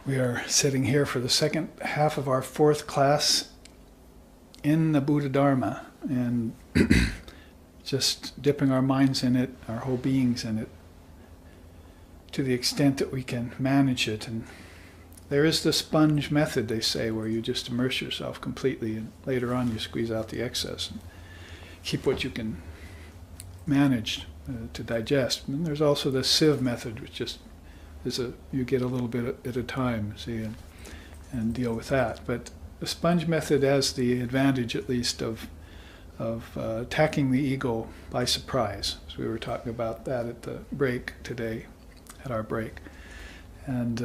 We are sitting here for the second half of our fourth class in the Buddha Dharma, and just dipping our minds in it, our whole beings in it, to the extent that we can manage it. And there is the sponge method, they say, where you just immerse yourself completely, and later on you squeeze out the excess and keep what you can manage to digest. And there's also the sieve method, which just is you get a little bit at a time, see, and deal with that. But the sponge method has the advantage, at least, of attacking the ego by surprise. So we were talking about that at the break today, at our break. And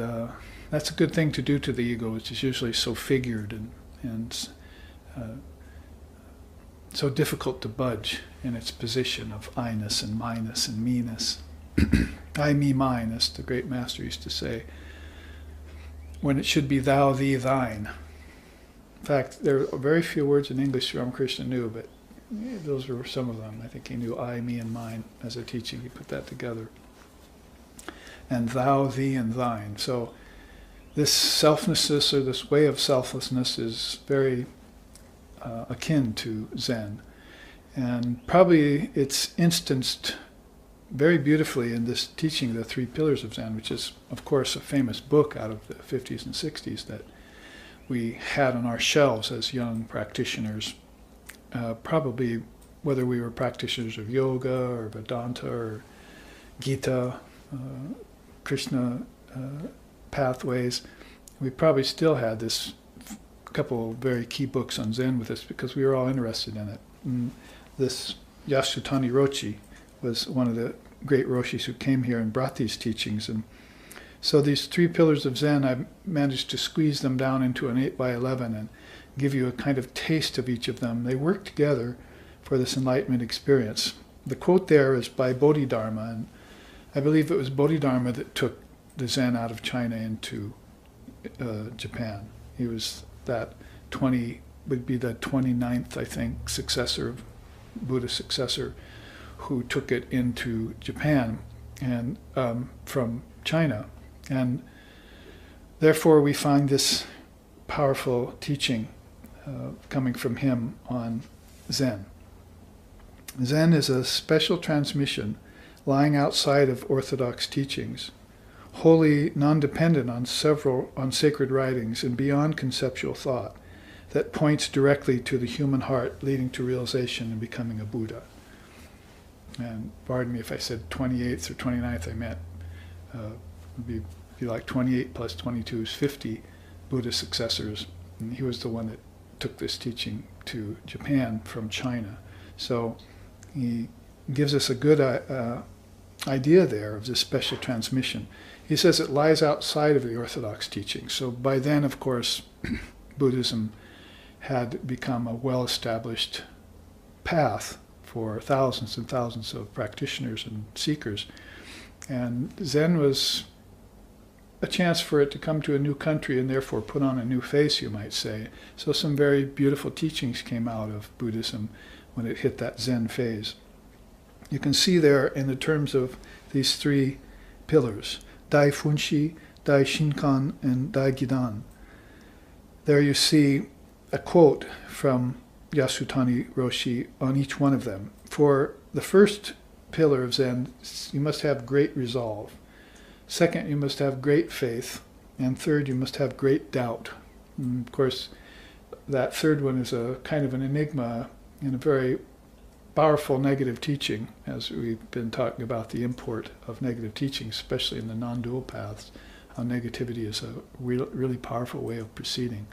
that's a good thing to do to the ego, which is usually so figured and so difficult to budge in its position of I-ness and my-ness and me-ness. I, me, mine, as the great master used to say, when it should be thou, thee, thine. In fact, there are very few words in English Ramakrishna knew, but those were some of them. I think he knew I, me, and mine as a teaching. He put that together. And thou, thee, and thine. So this selflessness, or this way of selflessness, is very akin to Zen. And probably it's instanced very beautifully in this teaching, The Three Pillars of Zen, which is, of course, a famous book out of the 50s and 60s that we had on our shelves as young practitioners, probably whether we were practitioners of yoga or Vedanta or Gita, Krishna pathways. We probably still had this couple very key books on Zen with us because we were all interested in it. And this Yasutani Roshi was one of the great Roshis who came here and brought these teachings. And so these three pillars of Zen, I've managed to squeeze them down into an 8x11 and give you a kind of taste of each of them. They work together for this enlightenment experience. The quote there is by Bodhidharma, and I believe it was Bodhidharma that took the Zen out of China into Japan. He was would be the 29th, I think, Buddha successor, who took it into Japan and from China. And therefore we find this powerful teaching coming from him on Zen. Zen is a special transmission lying outside of orthodox teachings, wholly non-dependent on sacred writings and beyond conceptual thought, that points directly to the human heart, leading to realization and becoming a Buddha. And pardon me if I said 28th or 29th, I meant would be like 28 plus 22 is 50 Buddha successors. And he was the one that took this teaching to Japan from China. So he gives us a good idea there of this special transmission. He says it lies outside of the orthodox teaching. So by then, of course, Buddhism had become a well-established path for thousands and thousands of practitioners and seekers. And Zen was a chance for it to come to a new country and therefore put on a new face, you might say. So some very beautiful teachings came out of Buddhism when it hit that Zen phase. You can see there in the terms of these three pillars, Dai Funshi, Dai Shinkan, and Dai Gidan. There you see a quote from Yasutani Roshi on each one of them. For the first pillar of Zen, you must have great resolve. Second, you must have great faith. And third, you must have great doubt. And of course, that third one is a kind of an enigma in a very powerful negative teaching, as we've been talking about the import of negative teaching, especially in the non-dual paths, how negativity is a really powerful way of proceeding,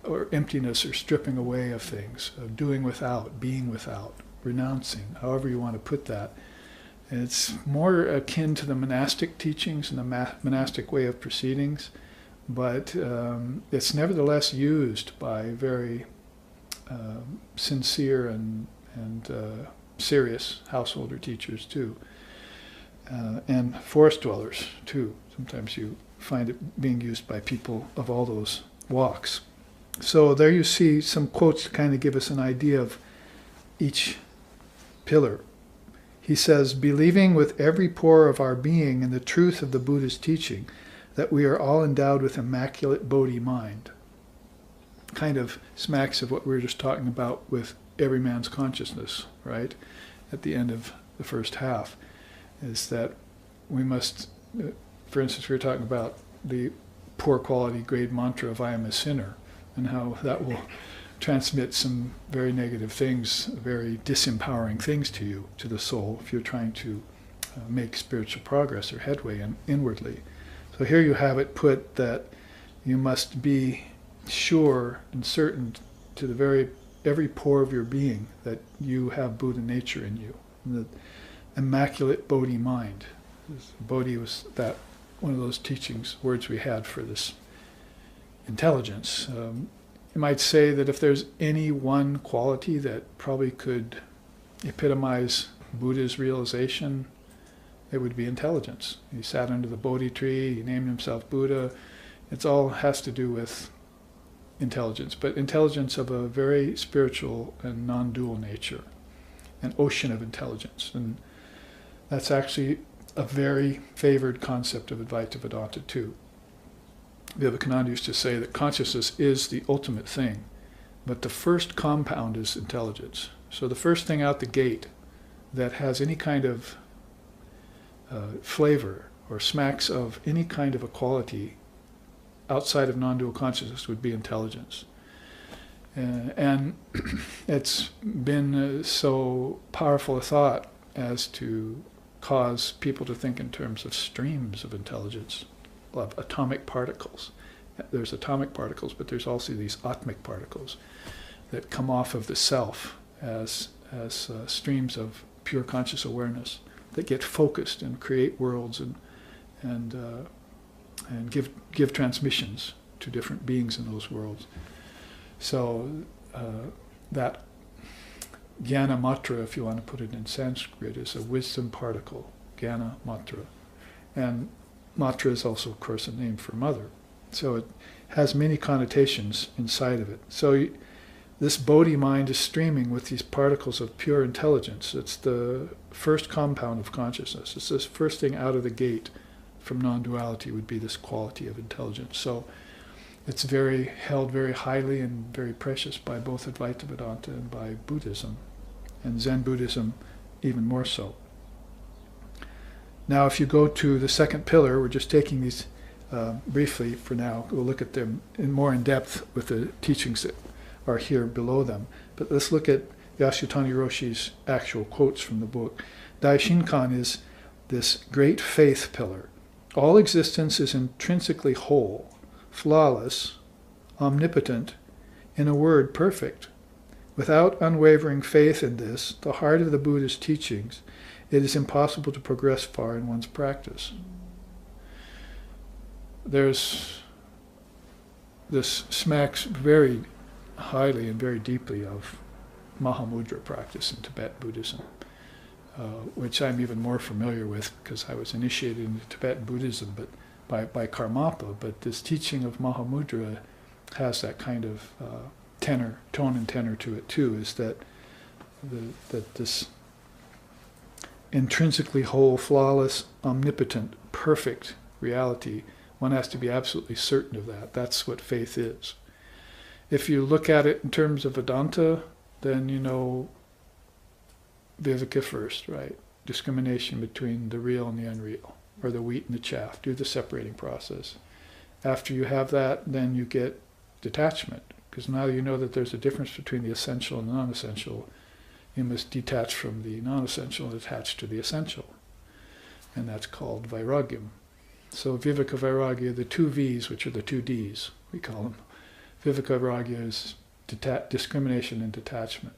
or emptiness, or stripping away of things, of doing without, being without, renouncing, however you want to put that. And it's more akin to the monastic teachings and the monastic way of proceedings, but it's nevertheless used by very sincere and serious householder teachers too, and forest dwellers too. Sometimes you find it being used by people of all those walks. So there you see some quotes to kind of give us an idea of each pillar. He says, believing with every pore of our being in the truth of the Buddha's teaching, that we are all endowed with immaculate Bodhi mind. Kind of smacks of what we were just talking about with every man's consciousness, right? At the end of the first half, is that we must, for instance, we were talking about the poor quality grade mantra of I am a sinner, and how that will transmit some very negative things, very disempowering things to you, to the soul, if you're trying to make spiritual progress or headway inwardly. So here you have it put that you must be sure and certain to the every pore of your being that you have Buddha nature in you, the immaculate Bodhi mind. Bodhi was that one of those teachings, words we had for this intelligence. You might say that if there's any one quality that probably could epitomize Buddha's realization, it would be intelligence. He sat under the Bodhi tree, he named himself Buddha. It all has to do with intelligence, but intelligence of a very spiritual and non-dual nature, an ocean of intelligence. And that's actually a very favored concept of Advaita Vedanta too. Vivekananda used to say that consciousness is the ultimate thing, but the first compound is intelligence. So the first thing out the gate that has any kind of flavor or smacks of any kind of a quality outside of non-dual consciousness would be intelligence. And it's been so powerful a thought as to cause people to think in terms of streams of intelligence, of atomic particles. There's atomic particles, but there's also these atmic particles that come off of the self as streams of pure conscious awareness that get focused and create worlds and give transmissions to different beings in those worlds. So that Jnana Matra, if you want to put it in Sanskrit, is a wisdom particle, Jnana Matra. And Matra is also, of course, a name for mother. So it has many connotations inside of it. So this Bodhi mind is streaming with these particles of pure intelligence. It's the first compound of consciousness. It's this first thing out of the gate from non-duality would be this quality of intelligence. So it's held very highly and very precious by both Advaita Vedanta and by Buddhism, and Zen Buddhism even more so. Now if you go to the second pillar, we're just taking these briefly for now. We'll look at them more in depth with the teachings that are here below them. But let's look at Yasutani Roshi's actual quotes from the book. Daishinkan is this great faith pillar. All existence is intrinsically whole, flawless, omnipotent, in a word, perfect. Without unwavering faith in this, the heart of the Buddha's teachings, it is impossible to progress far in one's practice. This smacks very highly and very deeply of Mahamudra practice in Tibet Buddhism, which I'm even more familiar with because I was initiated into Tibetan Buddhism by Karmapa, but this teaching of Mahamudra has that kind of tone and tenor to it too, is that this intrinsically whole, flawless, omnipotent, perfect reality, one has to be absolutely certain of that. That's what faith is. If you look at it in terms of Vedanta, then you know Viveka first, right? Discrimination between the real and the unreal, or the wheat and the chaff. Do the separating process. After you have that, then you get detachment, because now you know that there's a difference between the essential and the non-essential. You must detach from the non-essential and attach to the essential. And that's called vairagyam. So Viveka Vairagya, the two V's, which are the two D's, we call them. Viveka Vairagya is discrimination and detachment.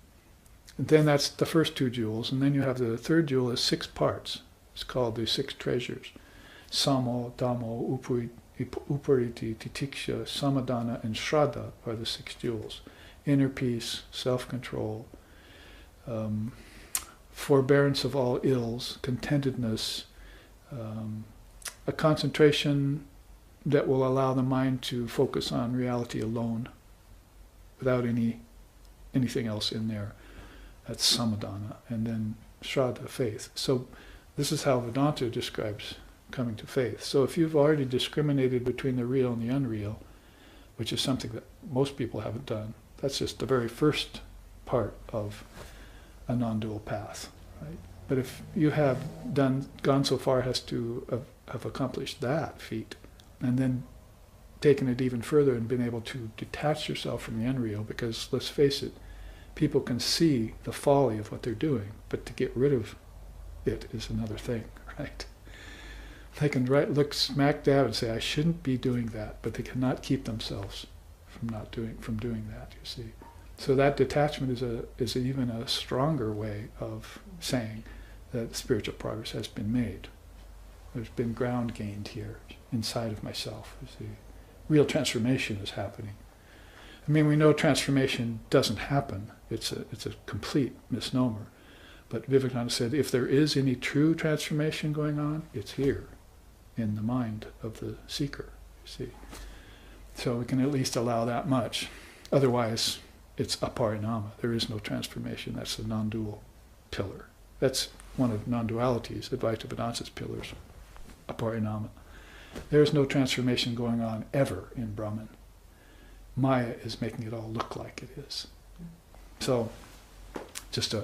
And then that's the first two jewels, and then you have the third jewel is 6 parts. It's called the 6 treasures. Samo, Dhammo, Upariti, Titiksha, Samadhana, and Shraddha are the 6 jewels. Inner peace, self-control, forbearance of all ills, contentedness, a concentration that will allow the mind to focus on reality alone without anything else in there. That's samadhana. And then Shraddha, faith. So this is how Vedanta describes coming to faith. So if you've already discriminated between the real and the unreal, which is something that most people haven't done, that's just the very first part of a non-dual path, right? But if you have gone so far as to have accomplished that feat, and then taken it even further and been able to detach yourself from the unreal, because let's face it, people can see the folly of what they're doing, but to get rid of it is another thing, right? They can look smack dab and say, I shouldn't be doing that, but they cannot keep themselves from doing that, you see. So that detachment is even a stronger way of saying that spiritual progress has been made. There's been ground gained here inside of myself, you see. Real transformation is happening. I mean, we know transformation doesn't happen. It's a complete misnomer. But Vivekananda said, if there is any true transformation going on, it's here, in the mind of the seeker, you see. So we can at least allow that much. Otherwise, it's aparinama. There is no transformation. That's the non-dual pillar. That's one of non-duality's, Advaita Vedanta's pillars, aparinama. There's no transformation going on ever in Brahman. Maya is making it all look like it is. So, just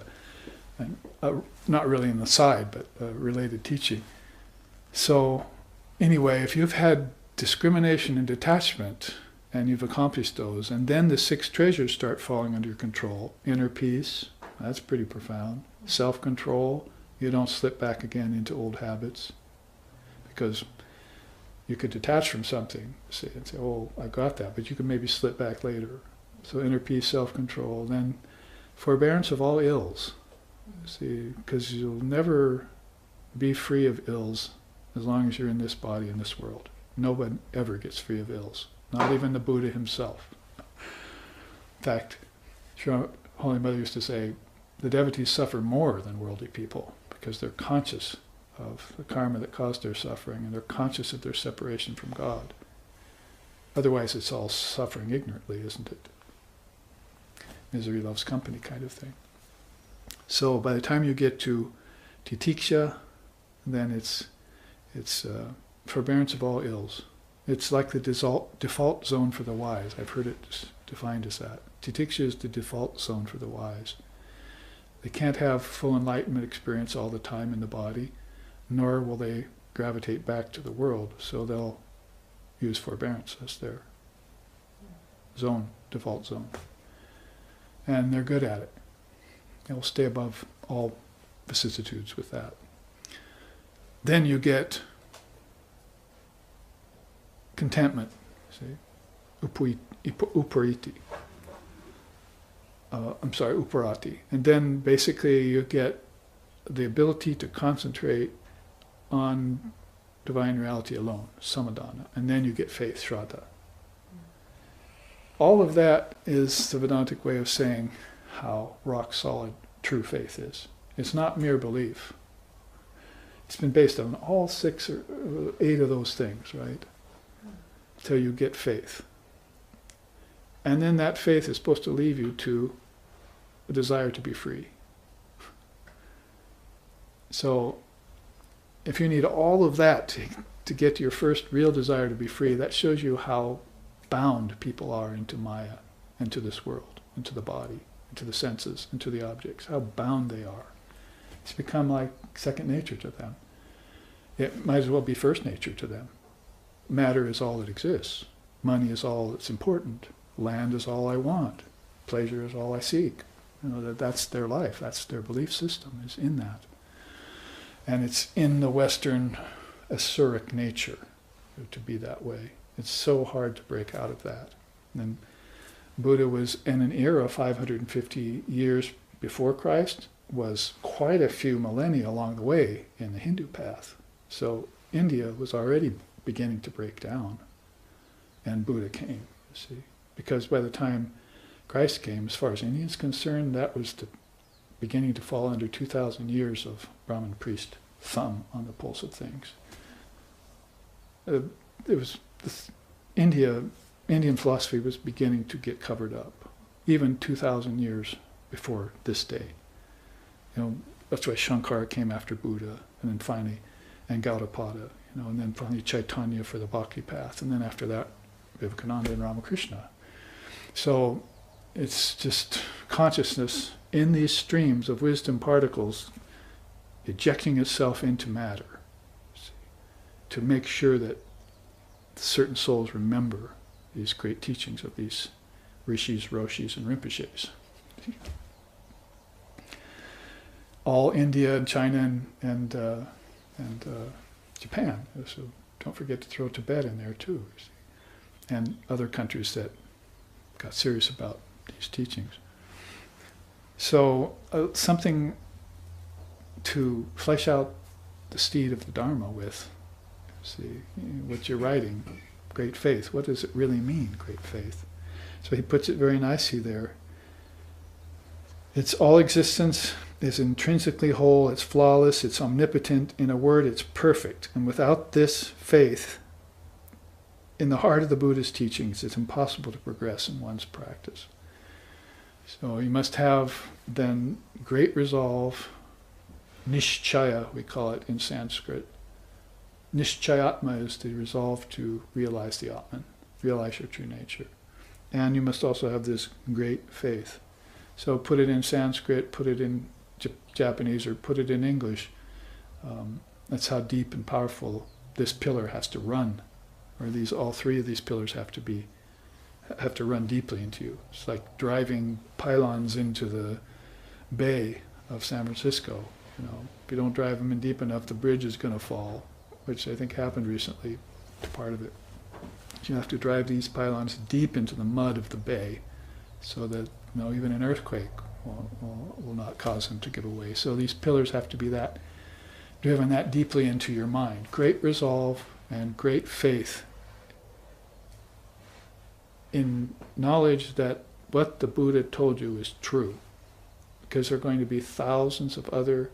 not really an aside, but a related teaching. So, anyway, if you've had discrimination and detachment, and you've accomplished those, and then the 6 treasures start falling under your control. Inner peace, that's pretty profound. Self-control, you don't slip back again into old habits, because you could detach from something and say, oh, I got that, but you can maybe slip back later. So inner peace, self-control, then forbearance of all ills. See, because you'll never be free of ills as long as you're in this body, in this world. No one ever gets free of ills, not even the Buddha himself. In fact, Holy Mother used to say, the devotees suffer more than worldly people because they're conscious of the karma that caused their suffering, and they're conscious of their separation from God. Otherwise it's all suffering ignorantly, isn't it? Misery loves company kind of thing. So by the time you get to titiksha, then it's forbearance of all ills. It's like the default zone for the wise. I've heard it defined as that. Titiksha is the default zone for the wise. They can't have full enlightenment experience all the time in the body, nor will they gravitate back to the world, so they'll use forbearance as their zone, default zone. And they're good at it. They'll stay above all vicissitudes with that. Then you get contentment, see? Upariti. Uparati. And then basically you get the ability to concentrate on divine reality alone, samadhana. And then you get faith, shraddha. All of that is the Vedantic way of saying how rock solid true faith is. It's not mere belief. It's been based on all 6 or 8 of those things, right? Till you get faith. And then that faith is supposed to lead you to a desire to be free. So, if you need all of that to get to your first real desire to be free, that shows you how bound people are into Maya, into this world, into the body, into the senses, into the objects, how bound they are. It's become like second nature to them. It might as well be first nature to them. Matter is all that exists. Money is all that's important. Land is all I want. Pleasure is all I seek. That's their life. That's their belief system, is in that. And it's in the Western Asuric nature to be that way. It's so hard to break out of that. And Buddha was in an era 550 years before Christ, was quite a few millennia along the way in the Hindu path. So India was already beginning to break down, and Buddha came, you see. Because by the time Christ came, as far as India is concerned, that was beginning to fall under 2,000 years of Brahmin priest thumb on the pulse of things. Indian philosophy was beginning to get covered up, even 2,000 years before this day. That's why Shankara came after Buddha, and then finally, and Gaudapada. and then finally Chaitanya for the Bhakti path, and then after that, Vivekananda and Ramakrishna. So it's just consciousness in these streams of wisdom particles ejecting itself into matter, to make sure that certain souls remember these great teachings of these rishis, roshis, and rinpoches. All India and China and Japan. So don't forget to throw Tibet in there too. And other countries that got serious about these teachings. So something to flesh out the steed of the Dharma with. See, what you're writing, great faith. What does it really mean, great faith? So he puts it very nicely there. It's all existence is intrinsically whole, it's flawless, it's omnipotent. In a word, it's perfect. And without this faith, in the heart of the Buddha's teachings, it's impossible to progress in one's practice. So you must have then great resolve, nishchaya, we call it in Sanskrit. Nishchayatma is the resolve to realize the Atman, realize your true nature. And you must also have this great faith. So put it in Sanskrit, put it in Japanese, or put it in English. That's how deep and powerful this pillar has to run, or all three of these pillars have to run deeply into you. It's like driving pylons into the bay of San Francisco. If you don't drive them in deep enough, the bridge is going to fall, which I think happened recently, part of it. You have to drive these pylons deep into the mud of the bay, so that even an earthquake will not cause them to give away. So these pillars have to be driven that deeply into your mind. Great resolve and great faith in knowledge that what the Buddha told you is true, because there are going to be thousands of other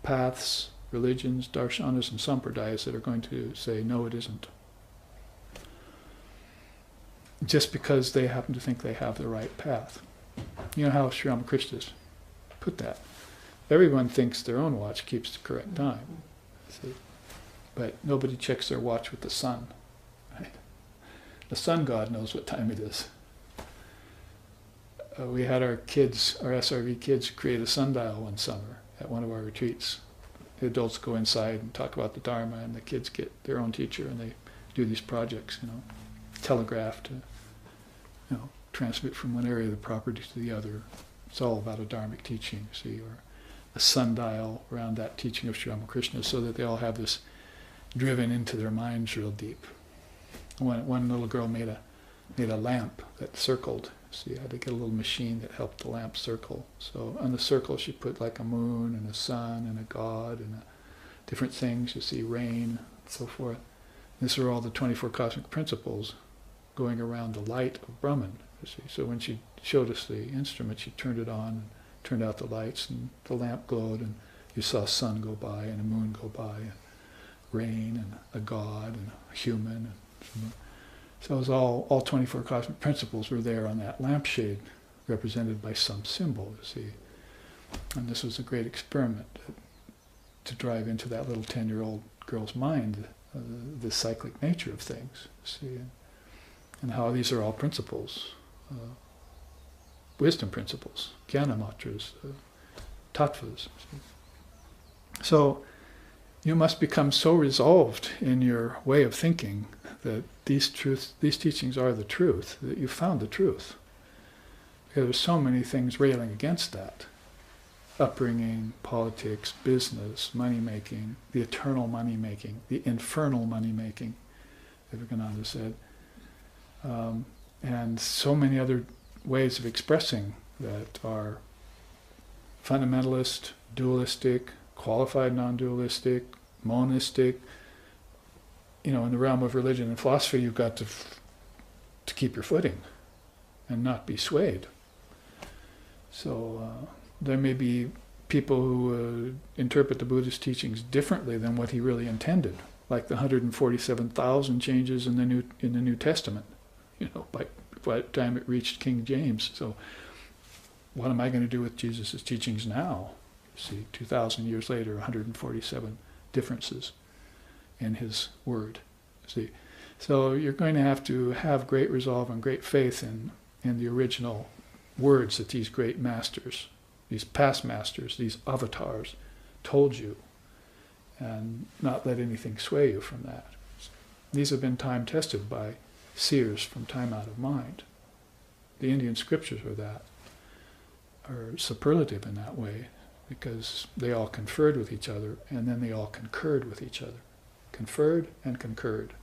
paths, religions, darshanas, and sampradayas that are going to say, no, it isn't. Just because they happen to think they have the right path. You know how Sri Ramakrishna's put that. Everyone thinks their own watch keeps the correct time. See? But nobody checks their watch with the sun. Right? The sun god knows what time it is. We had our SRV kids, create a sundial one summer at one of our retreats. The adults go inside and talk about the Dharma, and the kids get their own teacher, and they do these projects, telegraph to, transmit from one area of the property to the other. It's all about a dharmic teaching, see, or a sundial around that teaching of Sri Ramakrishna, so that they all have this driven into their minds real deep. One little girl made a lamp that circled. So you had to get a little machine that helped the lamp circle. So on the circle she put like a moon and a sun and a god and different things. You see rain and so forth. These are all the 24 cosmic principles going around the light of Brahman. You see. So when she showed us the instrument, she turned it on and turned out the lights, and the lamp glowed, and you saw a sun go by and a moon go by, and rain and a god and a human. So it was all 24 cosmic principles were there on that lampshade, represented by some symbol, you see. And this was a great experiment to drive into that little 10-year-old girl's mind the cyclic nature of things, see, and how these are all principles, wisdom principles, jnana matras, tattvas. So you must become so resolved in your way of thinking that these teachings are the truth, that you found the truth. Because there's so many things railing against that. Upbringing, politics, business, money-making, the eternal money-making, the infernal money-making, Vivekananda said. And so many other ways of expressing that are fundamentalist, dualistic, qualified non-dualistic, monistic. In the realm of religion and philosophy, you've got to keep your footing and not be swayed. So there may be people who interpret the Buddhist teachings differently than what he really intended, like the 147,000 changes in the New Testament. By the time it reached King James. So what am I going to do with Jesus' teachings now? See, 2,000 years later, 147 differences. in his word. See, so you're going to have great resolve and great faith in the original words that these great masters, these past masters, these avatars, told you, and not let anything sway you from that. These have been time tested by seers from time out of mind. The Indian scriptures are superlative in that way, because they all conferred with each other, and then they all concurred with each other. Conferred and concurred.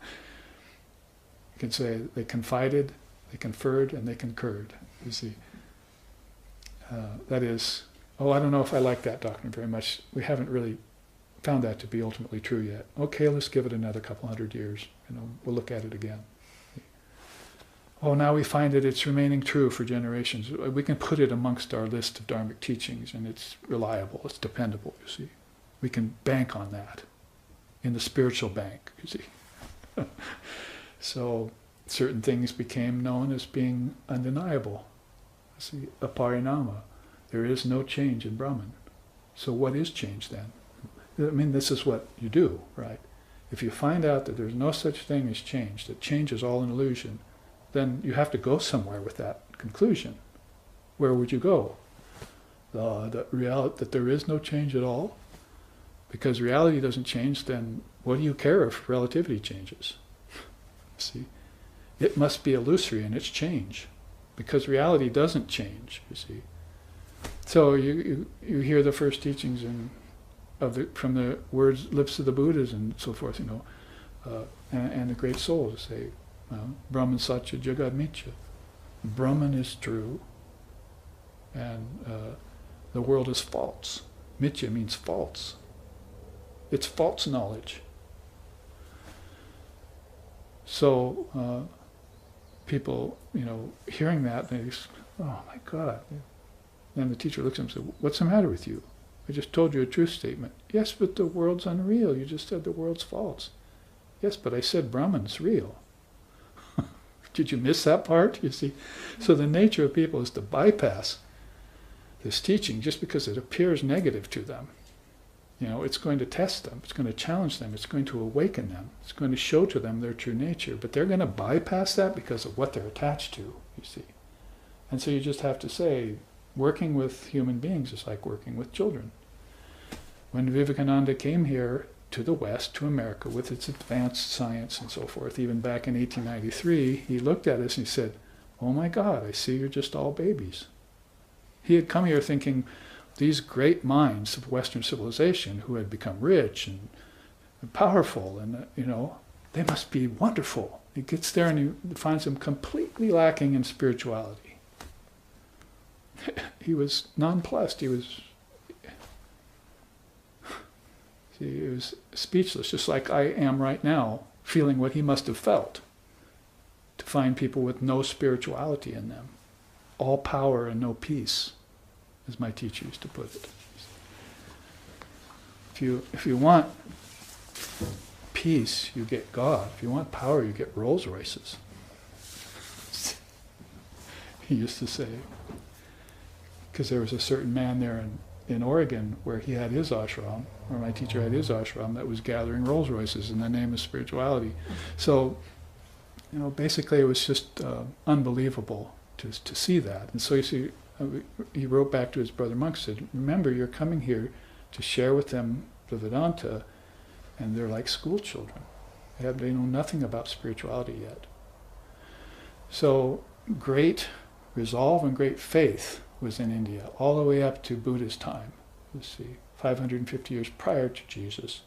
You can say they confided, they conferred, and they concurred. You see, that is, I don't know if I like that doctrine very much. We haven't really found that to be ultimately true yet. Okay, let's give it another couple hundred years. We'll look at it again. Now we find that it's remaining true for generations. We can put it amongst our list of Dharmic teachings, and it's reliable, it's dependable, you see. We can bank on that in the spiritual bank, you see. So certain things became known as being undeniable. See, aparinama. There is no change in Brahman. So what is change then? I mean, this is what you do, right? If you find out that there's no such thing as change, that change is all an illusion, then you have to go somewhere with that conclusion. Where would you go? That there is no change at all? Because reality doesn't change, then what do you care if relativity changes? See? It must be illusory in its change, because reality doesn't change, you see. So you hear the first teachings from the lips of the Buddhas and so forth, and the great souls say, Brahman Satya Jagad Mithya. Brahman is true, and the world is false. Mithya means false. It's false knowledge. So people, hearing that, they say, oh my God. Then the teacher looks at him and says, what's the matter with you? I just told you a truth statement. Yes, but the world's unreal. You just said the world's false. Yes, but I said Brahman's real. Did you miss that part? You see? So the nature of people is to bypass this teaching just because it appears negative to them. It's going to test them. It's going to challenge them. It's going to awaken them. It's going to show to them their true nature. But they're going to bypass that because of what they're attached to, you see. And so you just have to say, working with human beings is like working with children. When Vivekananda came here to the West, to America, with its advanced science and so forth, even back in 1893, he looked at us and he said, oh my God, I see you're just all babies. He had come here thinking these great minds of Western civilization who had become rich and powerful and, they must be wonderful. He gets there and he finds them completely lacking in spirituality. He was nonplussed. He was speechless, just like I am right now, feeling what he must have felt, to find people with no spirituality in them, all power and no peace, as my teacher used to put it. If you want peace, you get God. If you want power, you get Rolls Royces. He used to say, because there was a certain man there in Oregon where he had his ashram, or my teacher had his ashram, that was gathering Rolls Royces in the name of spirituality. So, basically it was just unbelievable to see that. And so you see, he wrote back to his brother monks, said, remember, you're coming here to share with them the Vedanta, and they're like school children. They know nothing about spirituality yet. So great resolve and great faith was in India, all the way up to Buddha's time, 550 years prior to Jesus.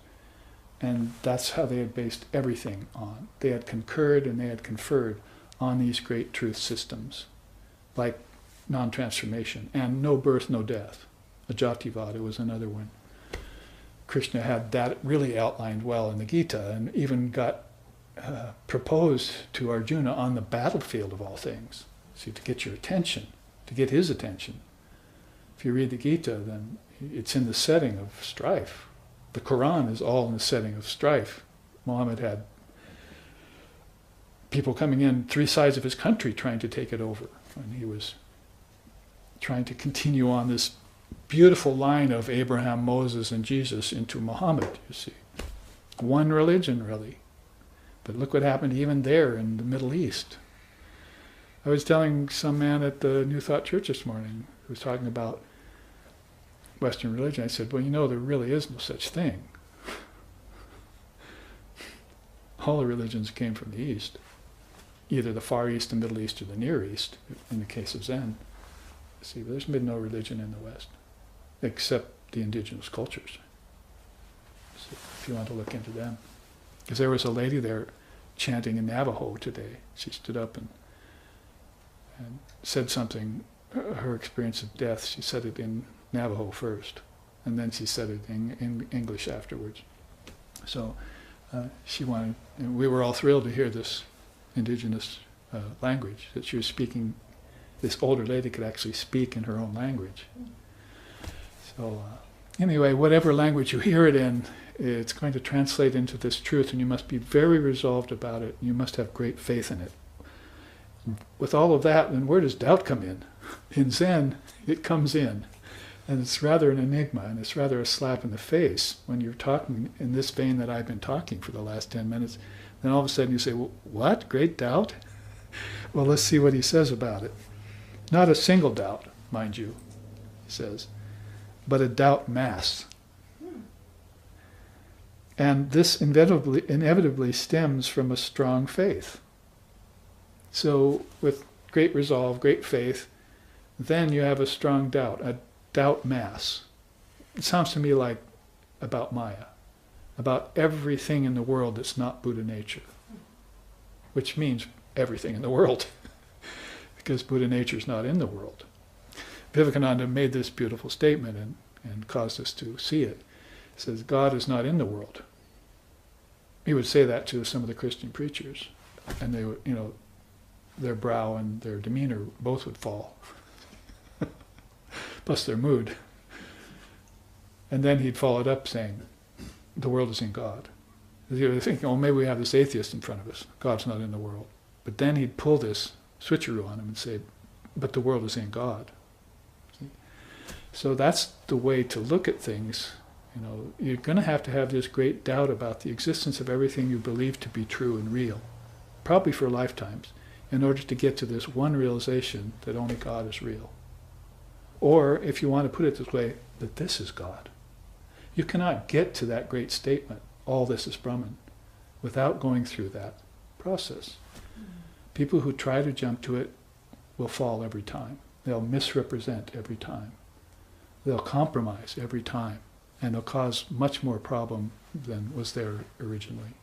And that's how they had based everything on. They had concurred and they had conferred on these great truth systems, like non-transformation and no birth, no death. Ajativada was another one. Krishna had that really outlined well in the Gita, and even got proposed to Arjuna on the battlefield of all things, to get your attention, to get his attention. If you read the Gita, then it's in the setting of strife. The Quran is all in the setting of strife. Muhammad had people coming in 3 sides of his country trying to take it over, and he was trying to continue on this beautiful line of Abraham, Moses, and Jesus into Muhammad, you see. one religion, really. But look what happened even there in the Middle East. I was telling some man at the New Thought Church this morning who was talking about Western religion. I said, well, there really is no such thing. All the religions came from the East, either the Far East, the Middle East, or the Near East, in the case of Zen. See, there's been no religion in the West, except the indigenous cultures. So if you want to look into them. Because there was a lady there chanting in Navajo today. She stood up and said something, her experience of death. She said it in Navajo first, and then she said it in English afterwards. So she wanted, and we were all thrilled to hear this indigenous language, that she was speaking. This older lady could actually speak in her own language. So anyway, whatever language you hear it in, it's going to translate into this truth, and you must be very resolved about it. You must have great faith in it. With all of that, then where does doubt come in? In Zen, it comes in. And it's rather an enigma, and it's rather a slap in the face when you're talking in this vein that I've been talking for the last 10 minutes. Then all of a sudden you say, well, what? Great doubt? Well, let's see what he says about it. Not a single doubt, mind you, he says, but a doubt mass. And this inevitably stems from a strong faith. So with great resolve, great faith, then you have a strong doubt, a doubt mass. It sounds to me like about Maya, about everything in the world that's not Buddha nature, which means everything in the world, because Buddha nature is not in the world. Vivekananda made this beautiful statement and caused us to see it. He says, God is not in the world. He would say that to some of the Christian preachers, and they would, their brow and their demeanor both would fall, plus their mood. And then he'd follow it up saying, the world is in God. You would think, maybe we have this atheist in front of us. God's not in the world. But then he'd pull this switcheroo on him and say, but the world is in God. See? So that's the way to look at things. You're going to have this great doubt about the existence of everything you believe to be true and real, probably for lifetimes, in order to get to this one realization that only God is real. Or, if you want to put it this way, that this is God. You cannot get to that great statement, all this is Brahman, without going through that process. People who try to jump to it will fall every time. They'll misrepresent every time. They'll compromise every time. And they'll cause much more problem than was there originally,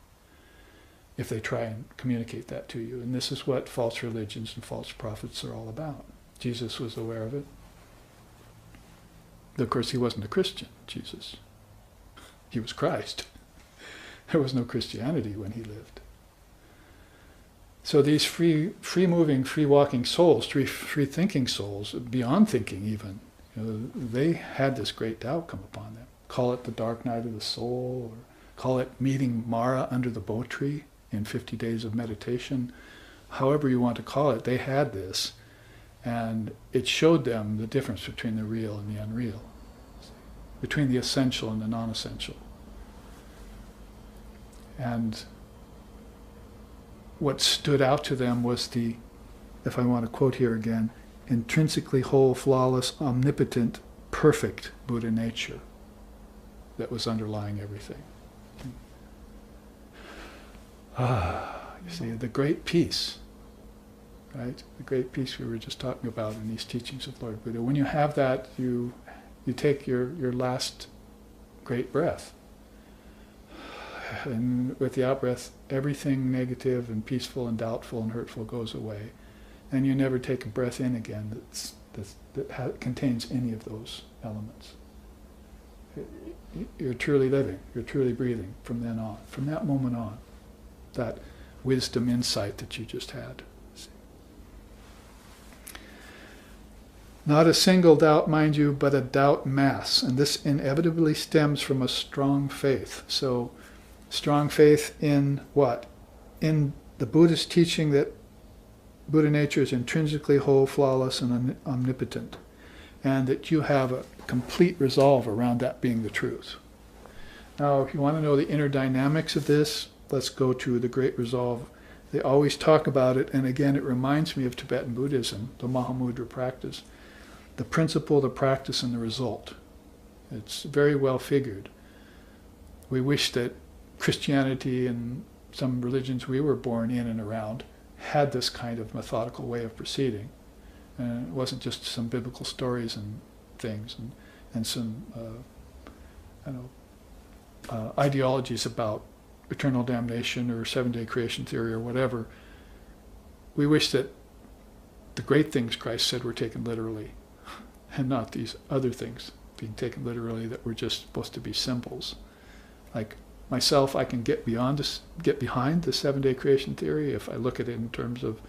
if they try and communicate that to you. And this is what false religions and false prophets are all about. Jesus was aware of it. Of course, he wasn't a Christian, Jesus. He was Christ. There was no Christianity when he lived. So these free-moving, free-walking souls, free-thinking souls, beyond thinking even, they had this great doubt come upon them. Call it the dark night of the soul, or call it meeting Mara under the bo tree in 50 days of meditation. However you want to call it, they had this. And it showed them the difference between the real and the unreal, between the essential and the non-essential. And what stood out to them was the, if I want to quote here again, intrinsically whole, flawless, omnipotent, perfect Buddha nature that was underlying everything. You see, the great peace, right? The great peace we were just talking about in these teachings of Lord Buddha. When you have that, you take your last great breath. And with the out-breath, everything negative and peaceful and doubtful and hurtful goes away. And you never take a breath in again that contains any of those elements. You're truly living, you're truly breathing from then on, from that moment on. That wisdom insight that you just had. Not a single doubt, mind you, but a doubt mass. And this inevitably stems from a strong faith. So, strong faith in what? In the Buddhist teaching that Buddha nature is intrinsically whole, flawless, and omnipotent. And that you have a complete resolve around that being the truth. Now, if you want to know the inner dynamics of this, let's go to the Great Resolve. They always talk about it, and again, it reminds me of Tibetan Buddhism, the Mahamudra practice. The principle, the practice, and the result. It's very well figured. We wish that Christianity and some religions we were born in and around had this kind of methodical way of proceeding. And it wasn't just some biblical stories and things and some ideologies about eternal damnation or seven-day creation theory or whatever. We wish that the great things Christ said were taken literally, and not these other things being taken literally that were just supposed to be symbols. Like myself, I can get behind the seven-day creation theory if I look at it in terms of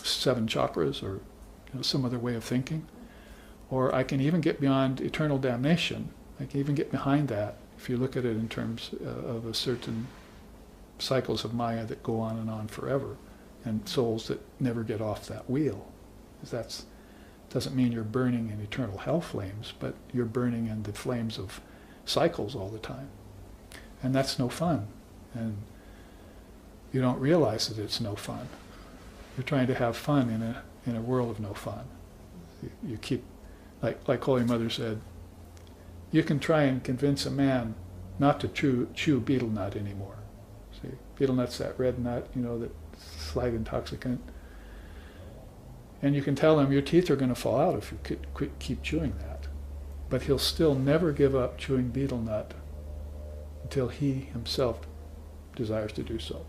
seven chakras or some other way of thinking. Or I can even get beyond eternal damnation. I can even get behind that if you look at it in terms of a certain cycles of Maya that go on and forever, and souls that never get off that wheel. Because that doesn't mean you're burning in eternal hell flames, but you're burning in the flames of cycles all the time. And that's no fun. And you don't realize that it's no fun. You're trying to have fun in a world of no fun. You keep, like Holy Mother said, you can try and convince a man not to chew betel nut anymore. See, betel nut's that red nut, that slight intoxicant. And you can tell him your teeth are going to fall out if you keep chewing that. But he'll still never give up chewing betel nut until he himself desires to do so.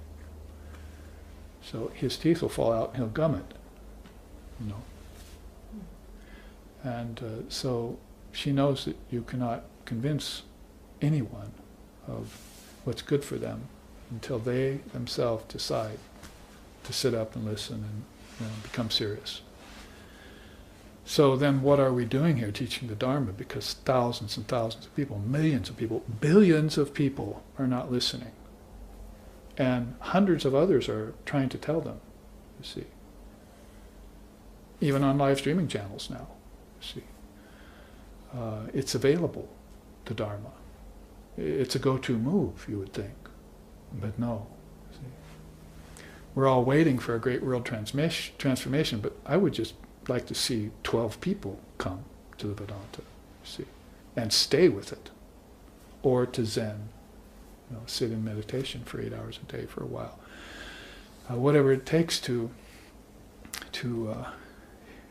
So his teeth will fall out and he'll gum it. And so she knows that you cannot convince anyone of what's good for them until they themselves decide to sit up and listen and become serious. So then what are we doing here teaching the Dharma? Because thousands and thousands of people, millions of people, billions of people are not listening. And hundreds of others are trying to tell them, you see. Even on live streaming channels now, you see. It's available, the Dharma. It's a go-to move, you would think. But no. See. We're all waiting for a great world transformation, but I would just like to see 12 people come to the Vedanta, you see, and stay with it. Or to Zen, sit in meditation for 8 hours a day for a while. Whatever it takes to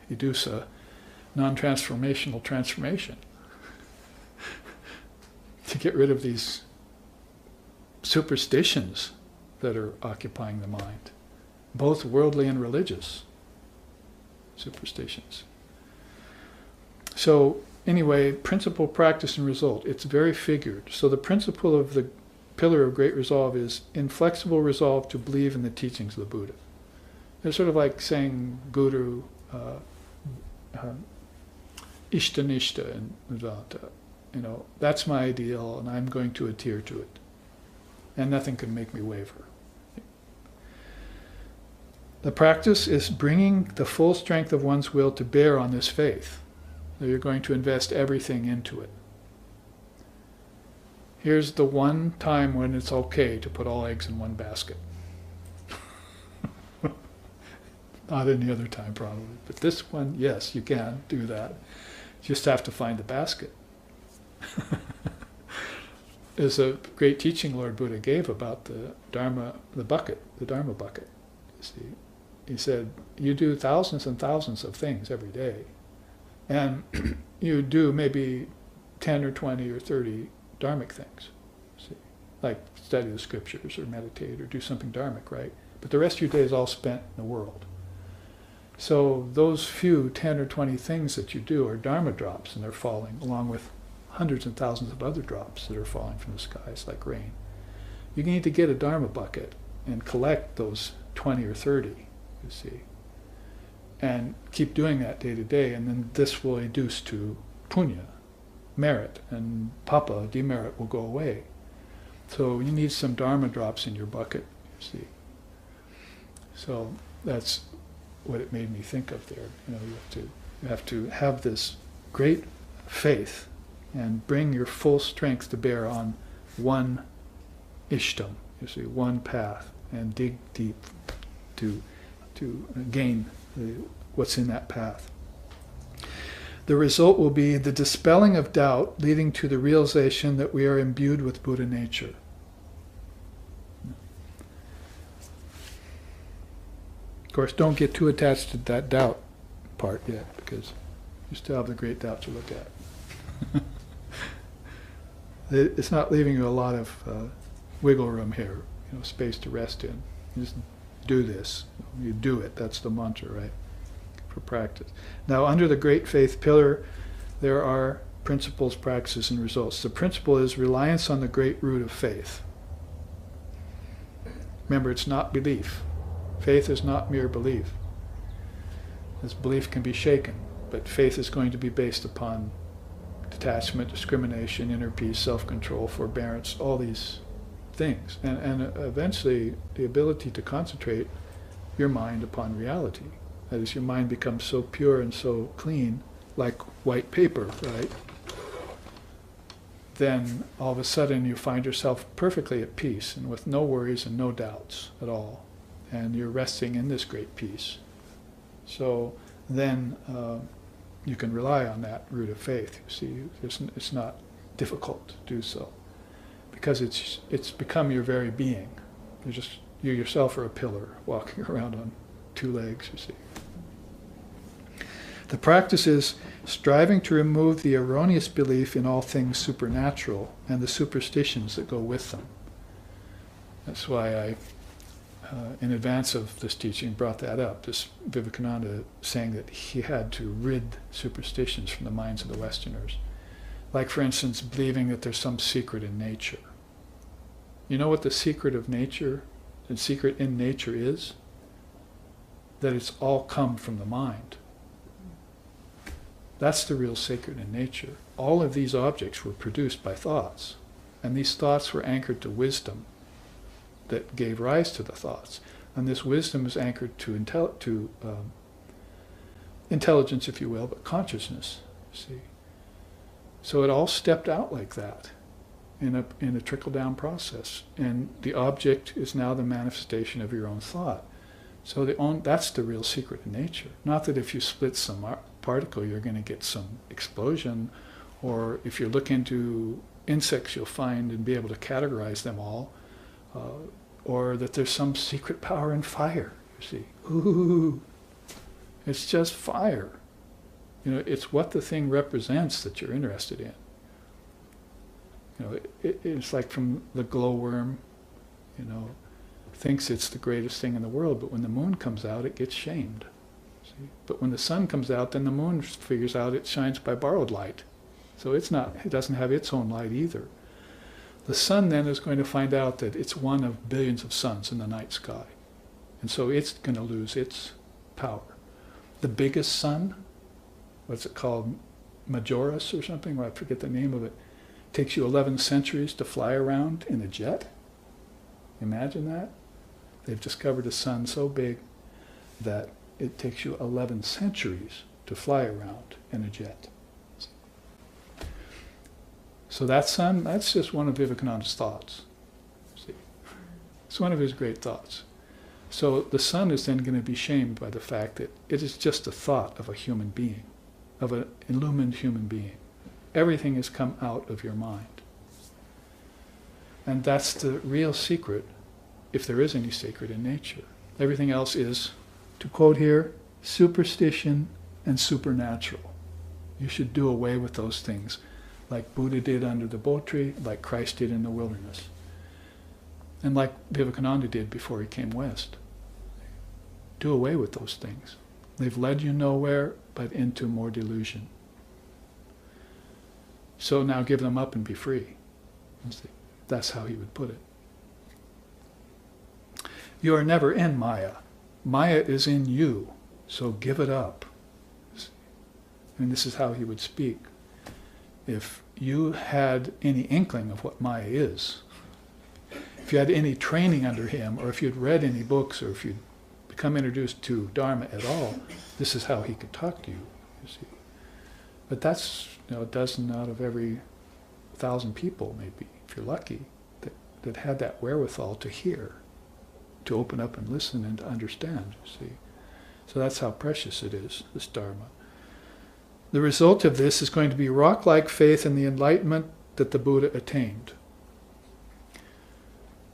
induce a non-transformational transformation. To get rid of these superstitions that are occupying the mind, both worldly and religious superstitions. So anyway, principle, practice, and result. It's very figured. So the principle of the pillar of great resolve is inflexible resolve to believe in the teachings of the Buddha. It's sort of like saying Guru, Ishtanishta in Advaita. That's my ideal and I'm going to adhere to it. And nothing can make me waver. The practice is bringing the full strength of one's will to bear on this faith. So you're going to invest everything into it. Here's the one time when it's okay to put all eggs in one basket. Not any other time probably, but this one, yes, you can do that. You just have to find the basket. There's a great teaching Lord Buddha gave about the Dharma bucket. You see, he said, you do thousands and thousands of things every day, and you do maybe 10 or 20 or 30 dharmic things. See, like study the scriptures or meditate or do something dharmic, right? But the rest of your day is all spent in the world. So those few 10 or 20 things that you do are dharma drops, and they're falling along with hundreds and thousands of other drops that are falling from the skies like rain. You need to get a dharma bucket and collect those 20 or 30, you see, and keep doing that day to day, and then this will induce to punya, merit, and papa, demerit, will go away. So you need some dharma drops in your bucket, you see. So that's what it made me think of there. You have to have this great faith and bring your full strength to bear on one ishtam, you see, one path, and dig deep to gain what's in that path. The result will be the dispelling of doubt, leading to the realization that we are imbued with Buddha nature. Of course, don't get too attached to that doubt part yet, because you still have the great doubt to look at. It's not leaving you a lot of wiggle room here, space to rest in. You just do this. You do it. That's the mantra, right? For practice. Now, under the great faith pillar, there are principles, practices, and results. The principle is reliance on the great root of faith. Remember, it's not belief. Faith is not mere belief. This belief can be shaken, but faith is going to be based upon detachment, discrimination, inner peace, self-control, forbearance, all these things. And eventually, the ability to concentrate your mind upon reality. That is, your mind becomes so pure and so clean, like white paper, right? Then all of a sudden you find yourself perfectly at peace and with no worries and no doubts at all. And you're resting in this great peace. So then you can rely on that root of faith. You see, it's not difficult to do so, because it's become your very being. You yourself are a pillar walking around on two legs, you see. The practice is striving to remove the erroneous belief in all things supernatural and the superstitions that go with them. That's why I, in advance of this teaching, brought that up, this Vivekananda saying that he had to rid superstitions from the minds of the Westerners. Like, for instance, believing that there's some secret in nature. You know what the secret of nature, the secret in nature is? That it's all come from the mind. That's the real secret in nature. All of these objects were produced by thoughts, and these thoughts were anchored to wisdom that gave rise to the thoughts. And this wisdom is anchored to intelligence, if you will, but consciousness, see. So it all stepped out like that in a trickle-down process. And the object is now the manifestation of your own thought. So that's the real secret in nature. Not that if you split some particle you're going to get some explosion, or if you look into insects you'll find and be able to categorize them all, or that there's some secret power in fire, you see. Ooh, it's just fire. It's what the thing represents that you're interested in. It's like from the glowworm, thinks it's the greatest thing in the world, but when the moon comes out, it gets shamed. See? But when the sun comes out, then the moon figures out it shines by borrowed light. So it doesn't have its own light either. The sun then is going to find out that it's one of billions of suns in the night sky. And so it's going to lose its power. The biggest sun, what's it called, Majoris or something, or I forget the name of it, takes you 11 centuries to fly around in a jet. Imagine that. They've discovered a sun so big that it takes you 11 centuries to fly around in a jet. So that sun, that's just one of Vivekananda's thoughts. See? It's one of his great thoughts. So the sun is then going to be shamed by the fact that it is just a thought of a human being, of an illumined human being. Everything has come out of your mind. And that's the real secret, if there is any secret in nature. Everything else is, to quote here, superstition and supernatural. You should do away with those things, like Buddha did under the Bo tree, like Christ did in the wilderness, and like Vivekananda did before he came west. Do away with those things. They've led you nowhere but into more delusion. So now give them up and be free. That's how he would put it. You are never in Maya. Maya is in you, so give it up. And this is how he would speak. If you had any inkling of what Maya is, if you had any training under him, or if you'd read any books, or if you'd become introduced to Dharma at all, this is how he could talk to you, you see. But that's, a dozen out of every 1,000 people, maybe, if you're lucky, that had that wherewithal to hear, to open up and listen and to understand, you see. So that's how precious it is, this Dharma. The result of this is going to be rock-like faith in the enlightenment that the Buddha attained.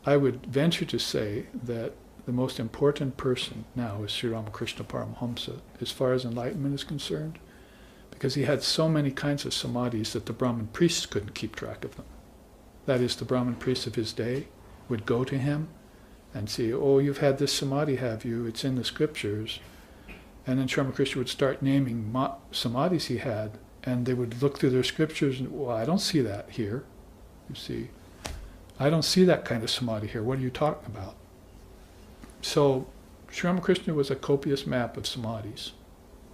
I would venture to say that the most important person now is Sri Ramakrishna Paramahamsa, as far as enlightenment is concerned, because he had so many kinds of samadhis that the Brahmin priests couldn't keep track of them. That is, the Brahmin priests of his day would go to him and see, oh, you've had this samadhi, have you? It's in the scriptures. And then Sri Ramakrishna would start naming samadhis he had, and they would look through their scriptures and, well, I don't see that here, you see. I don't see that kind of samadhi here. What are you talking about? So Sri Ramakrishna was a copious map of samadhis.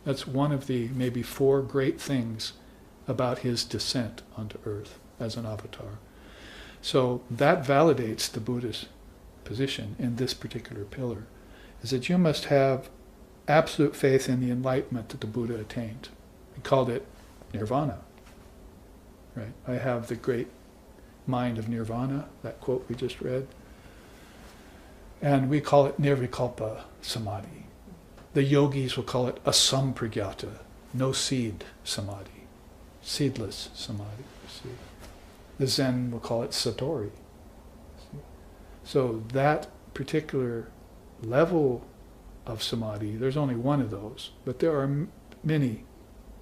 That's one of the maybe 4 great things about his descent onto earth as an avatar. So that validates the Buddha's position in this particular pillar, is that you must have absolute faith in the enlightenment that the Buddha attained. He called it nirvana. Right? I have the great mind of nirvana, that quote we just read. And we call it nirvikalpa samadhi. The yogis will call it asampragyata, no seed samadhi, seedless samadhi. See? The Zen will call it satori. See? So that particular level of samadhi, there's only one of those, but there are many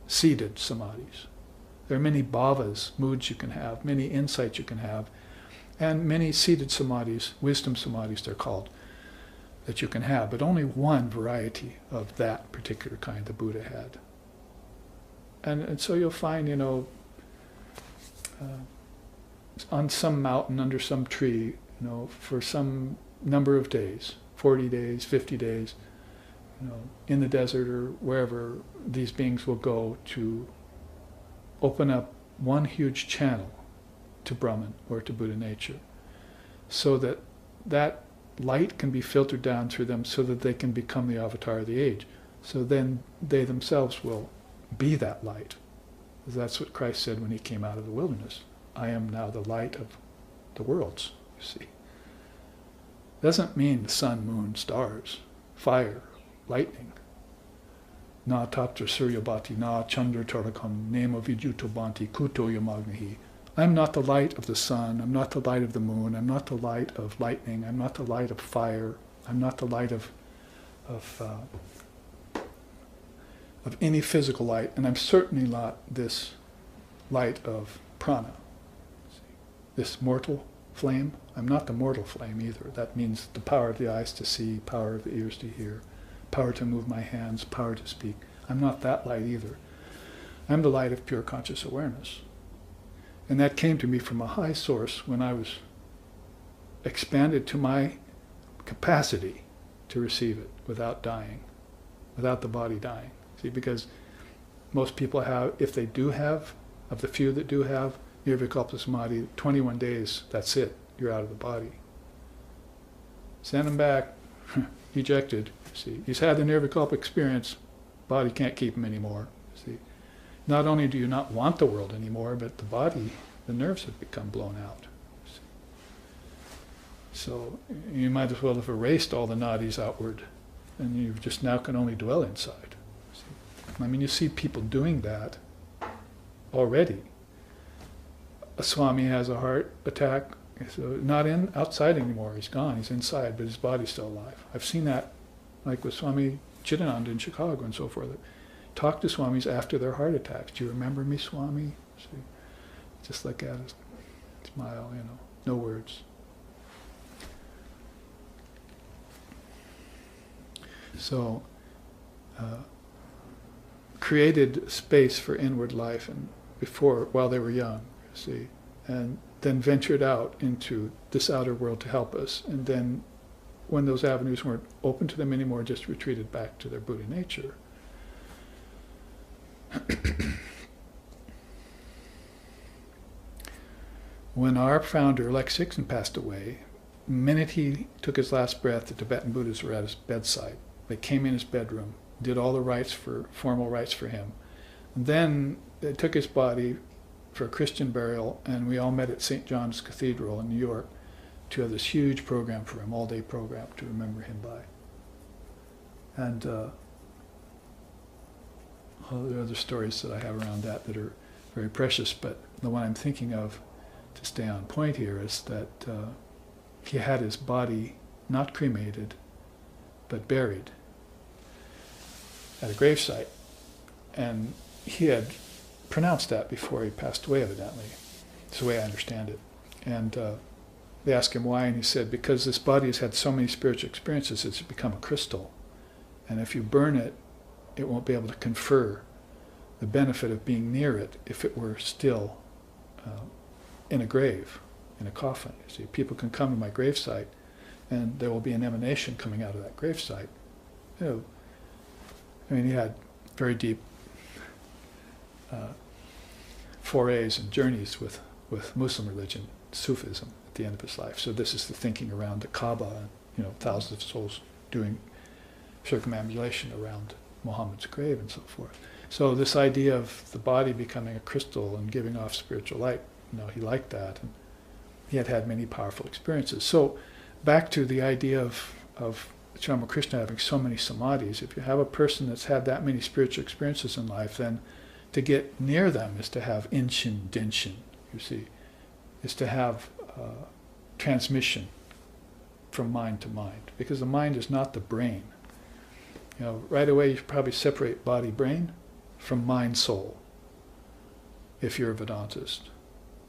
seeded samadhis. There are many bhavas, moods you can have, many insights you can have, and many seated samadhis, wisdom samadhis they're called, that you can have, but only one variety of that particular kind the Buddha had. And so you'll find, on some mountain, under some tree, for some number of days, 40 days, 50 days, in the desert or wherever, these beings will go to open up one huge channel to Brahman or to Buddha nature, so that that light can be filtered down through them so that they can become the avatar of the age. So then they themselves will be that light. That's what Christ said when he came out of the wilderness. I am now the light of the worlds, you see. Doesn't mean the sun, moon, stars, fire, lightning. Na tatra suryabhati, na chandra tarakam, nema vidyuto bhanti, kuto yamagnihi. I'm not the light of the sun, I'm not the light of the moon, I'm not the light of lightning, I'm not the light of fire, I'm not the light of any physical light, and I'm certainly not this light of prana. This mortal flame, I'm not the mortal flame either. That means the power of the eyes to see, power of the ears to hear, power to move my hands, power to speak. I'm not that light either. I'm the light of pure conscious awareness. And that came to me from a high source when I was expanded to my capacity to receive it without dying, without the body dying. See, because most people have, if they do have, of the few that do have, nirvikalpa samadhi, 21 days, that's it, you're out of the body. Send him back, ejected. See, he's had the nirvikalpa experience, body can't keep him anymore. See, not only do you not want the world anymore, but the body, the nerves have become blown out. See? So you might as well have erased all the nadis outward, and you just now can only dwell inside. See? I mean, you see people doing that already. A Swami has a heart attack, so not outside anymore, he's gone, he's inside, but his body's still alive. I've seen that, like with Swami Chidananda in Chicago and so forth. Talk to Swamis after their heart attacks. Do you remember me, Swami? See, just look at us, smile, no words. So, created space for inward life and while they were young, see, and then ventured out into this outer world to help us, and then when those avenues weren't open to them anymore, just retreated back to their Buddha nature. When our founder, Lexington, passed away, the minute he took his last breath, the Tibetan Buddhists were at his bedside. They came in his bedroom, did all the formal rites for him. Then they took his body for a Christian burial, and we all met at St. John's Cathedral in New York to have this huge program for him, all-day program to remember him by. And all the other stories that I have around that are very precious, but the one I'm thinking of to stay on point here is that he had his body not cremated, but buried at a gravesite. And he had pronounced that before he passed away, evidently. It's the way I understand it. And they asked him why, and he said, because this body has had so many spiritual experiences, it's become a crystal. And if you burn it, it won't be able to confer the benefit of being near it if it were still in a grave, in a coffin. You see, people can come to my gravesite, and there will be an emanation coming out of that gravesite. You know, I mean, he had very deep forays and journeys with Muslim religion, Sufism, at the end of his life. So this is the thinking around the Kaaba, and, you know, thousands of souls doing circumambulation around Muhammad's grave and so forth. So this idea of the body becoming a crystal and giving off spiritual light, you know, he liked that, and he had had many powerful experiences. So back to the idea of Ramakrishna having so many samadhis. If you have a person that's had that many spiritual experiences in life, then to get near them is to have inshin denshin, you see, is to have transmission from mind to mind, because the mind is not the brain. You know, right away you should probably separate body-brain from mind-soul, if you're a Vedantist.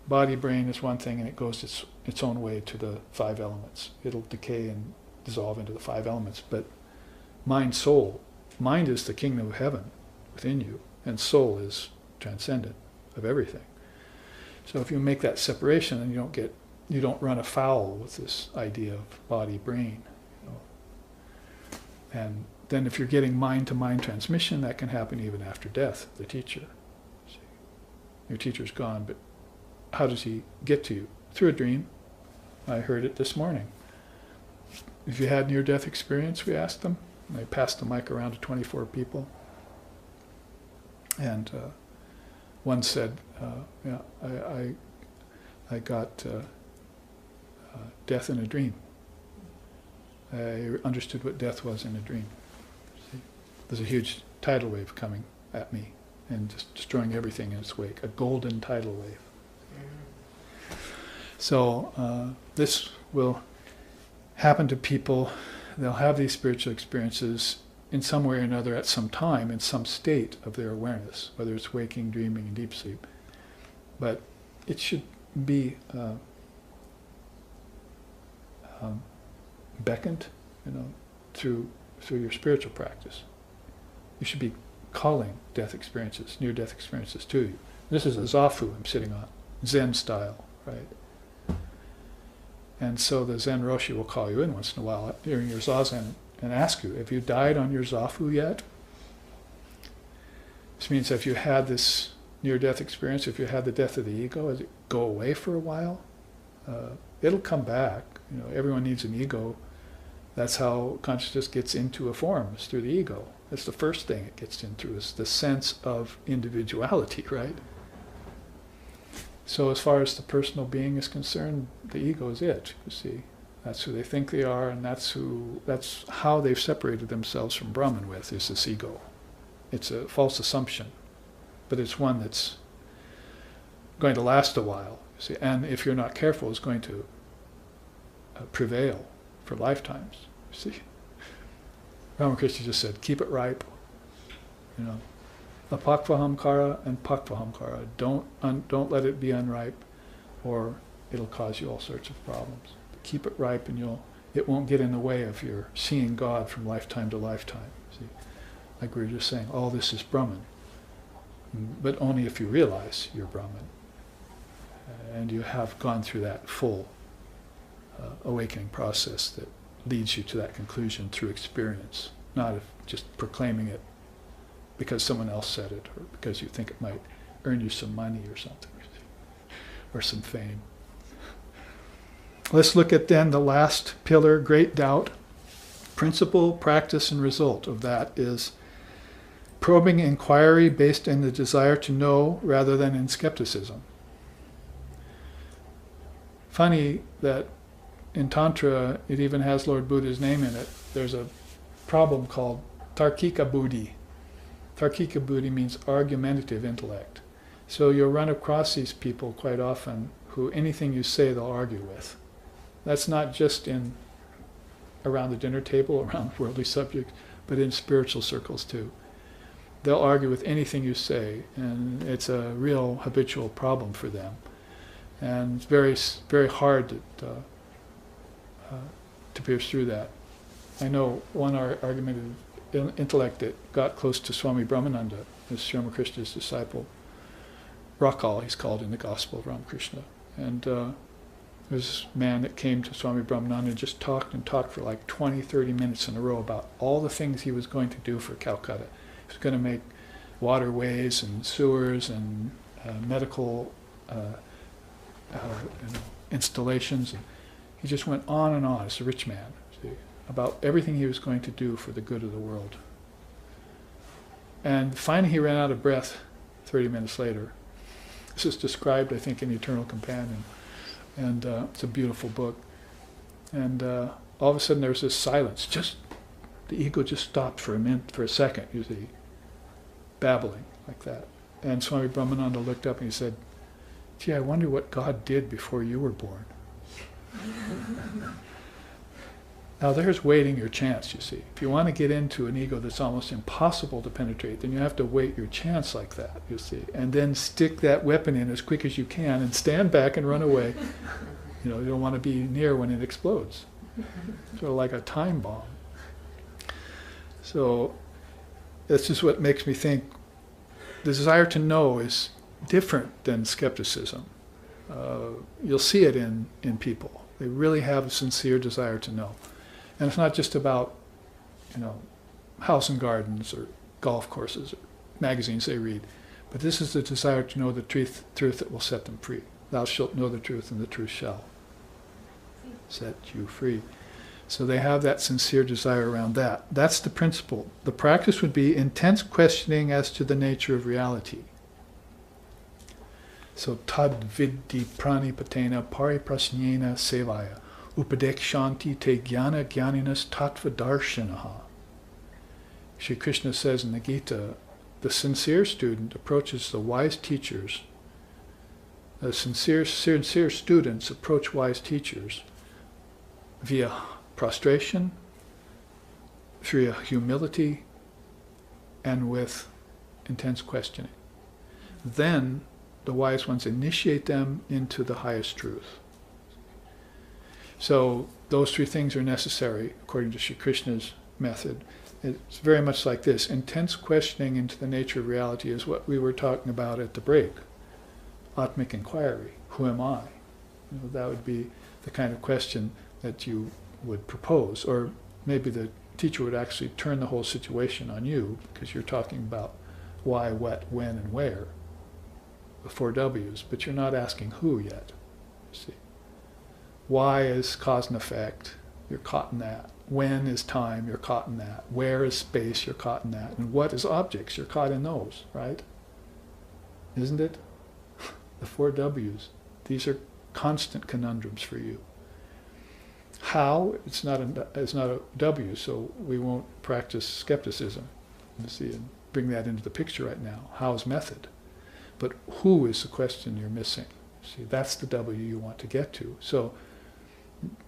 Body-brain is one thing, and it goes its own way to the 5 elements. It'll decay and dissolve into the 5 elements. But mind-soul, mind is the kingdom of heaven within you, and soul is transcendent of everything. So if you make that separation, then you don't run afoul with this idea of body-brain. You know. And then if you're getting mind-to-mind transmission, that can happen even after death, the teacher. See, your teacher's gone, but how does he get to you? Through a dream. I heard it this morning. If you had near-death experience, we asked them. They passed the mic around to 24 people. And one said, yeah, I got death in a dream. I understood what death was in a dream. See? There's a huge tidal wave coming at me and just destroying everything in its wake, a golden tidal wave. So this will happen to people. They'll have these spiritual experiences in some way or another at some time, in some state of their awareness, whether it's waking, dreaming, and deep sleep. But it should be beckoned, you know, through your spiritual practice. You should be calling death experiences, near-death experiences to you. This is a zafu I'm sitting on, Zen style, right? And so the Zen Roshi will call you in once in a while during your zazen and ask you, have you died on your zafu yet? This means if you had this near-death experience, if you had the death of the ego, does it go away for a while? It'll come back. You know, everyone needs an ego. That's how consciousness gets into a form, is through the ego. That's the first thing it gets in through, is the sense of individuality, right? So as far as the personal being is concerned, the ego is it, you see. That's who they think they are, and that's how they've separated themselves from Brahman with, is this ego. It's a false assumption, but it's one that's going to last a while, you see. And if you're not careful, it's going to prevail for lifetimes, you see. Ramakrishna just said, keep it ripe, you know. Apakvahamkara and pakvahamkara. Don't let it be unripe, or it'll cause you all sorts of problems. Keep it ripe, and it won't get in the way of your seeing God from lifetime to lifetime. See, like we were just saying, all this is Brahman, but only if you realize you're Brahman, and you have gone through that full awakening process that leads you to that conclusion through experience, not if just proclaiming it because someone else said it, or because you think it might earn you some money or something, or some fame. Let's look at then the last pillar, great doubt. Principle, practice, and result of that is probing inquiry based in the desire to know rather than in skepticism. Funny that in Tantra it even has Lord Buddha's name in it. There's a problem called Tarkika Buddhi. Tarkika Buddhi means argumentative intellect. So you'll run across these people quite often who anything you say they'll argue with. That's not just around the dinner table, around worldly subjects, but in spiritual circles too. They'll argue with anything you say, and it's a real habitual problem for them. And it's very, very hard to pierce through that. I know one argumentative intellect that got close to Swami Brahmananda, as Sri Ramakrishna's disciple. Rakal, he's called in the Gospel of Ramakrishna. And there was this man that came to Swami Brahmananda and just talked and talked for like 20, 30 minutes in a row about all the things he was going to do for Calcutta. He was going to make waterways and sewers and medical installations. And he just went on and on, as a rich man, about everything he was going to do for the good of the world. And finally he ran out of breath 30 minutes later. This is described, I think, in The Eternal Companion. And it's a beautiful book. And all of a sudden there was this silence. Just the ego just stopped for a minute, for a second, you see, babbling like that. And Swami Brahmananda looked up and he said, "Gee, I wonder what God did before you were born." Now there's waiting your chance, you see. If you want to get into an ego that's almost impossible to penetrate, then you have to wait your chance like that, you see. And then stick that weapon in as quick as you can and stand back and run away. You know, you don't want to be near when it explodes. Sort of like a time bomb. So that's just what makes me think the desire to know is different than skepticism. You'll see it in people. They really have a sincere desire to know. And it's not just about, house and gardens or golf courses or magazines they read, but this is the desire to know the truth that will set them free. Thou shalt know the truth, and the truth shall set you free. So they have that sincere desire around that. That's the principle. The practice would be intense questioning as to the nature of reality. So tad viddi pranipatena pariprasnena sevaya upadekshanti te jnana jnaninas tattva darshanaha. Shri Krishna says in the Gita, the sincere student approaches the wise teachers. The sincere students approach wise teachers via prostration, via humility, and with intense questioning. Then the wise ones initiate them into the highest truth. So those three things are necessary according to Shri Krishna's method. It's very much like this. Intense questioning into the nature of reality is what we were talking about at the break. Atmic inquiry. Who am I? That would be the kind of question that you would propose. Or maybe the teacher would actually turn the whole situation on you because you're talking about why, what, when, and where. The 4 W's. But you're not asking who yet. You see. Why is cause and effect? You're caught in that. When is time? You're caught in that. Where is space? You're caught in that. And what is objects? You're caught in those, right? Isn't it? The 4 W's. These are constant conundrums for you. How? It's not a W, so we won't practice skepticism. You see, and bring that into the picture right now. How's method? But who is the question you're missing? See, that's the W you want to get to. So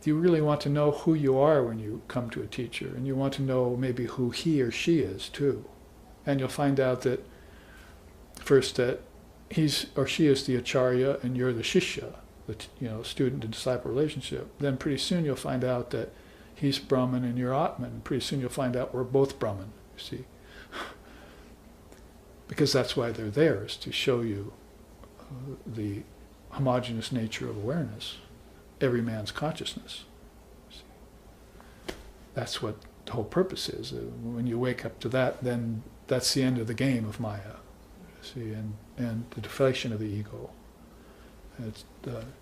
you really want to know who you are when you come to a teacher, and you want to know maybe who he or she is too. And you'll find out that first that he's or she is the acharya and you're the shishya, the student to disciple relationship. Then pretty soon you'll find out that he's Brahman and you're Atman. And pretty soon you'll find out we're both Brahman, you see. Because that's why they're there, is to show you the homogeneous nature of awareness, every man's consciousness. That's what the whole purpose is. When you wake up to that, then that's the end of the game of Maya. See, and the deflation of the ego. It's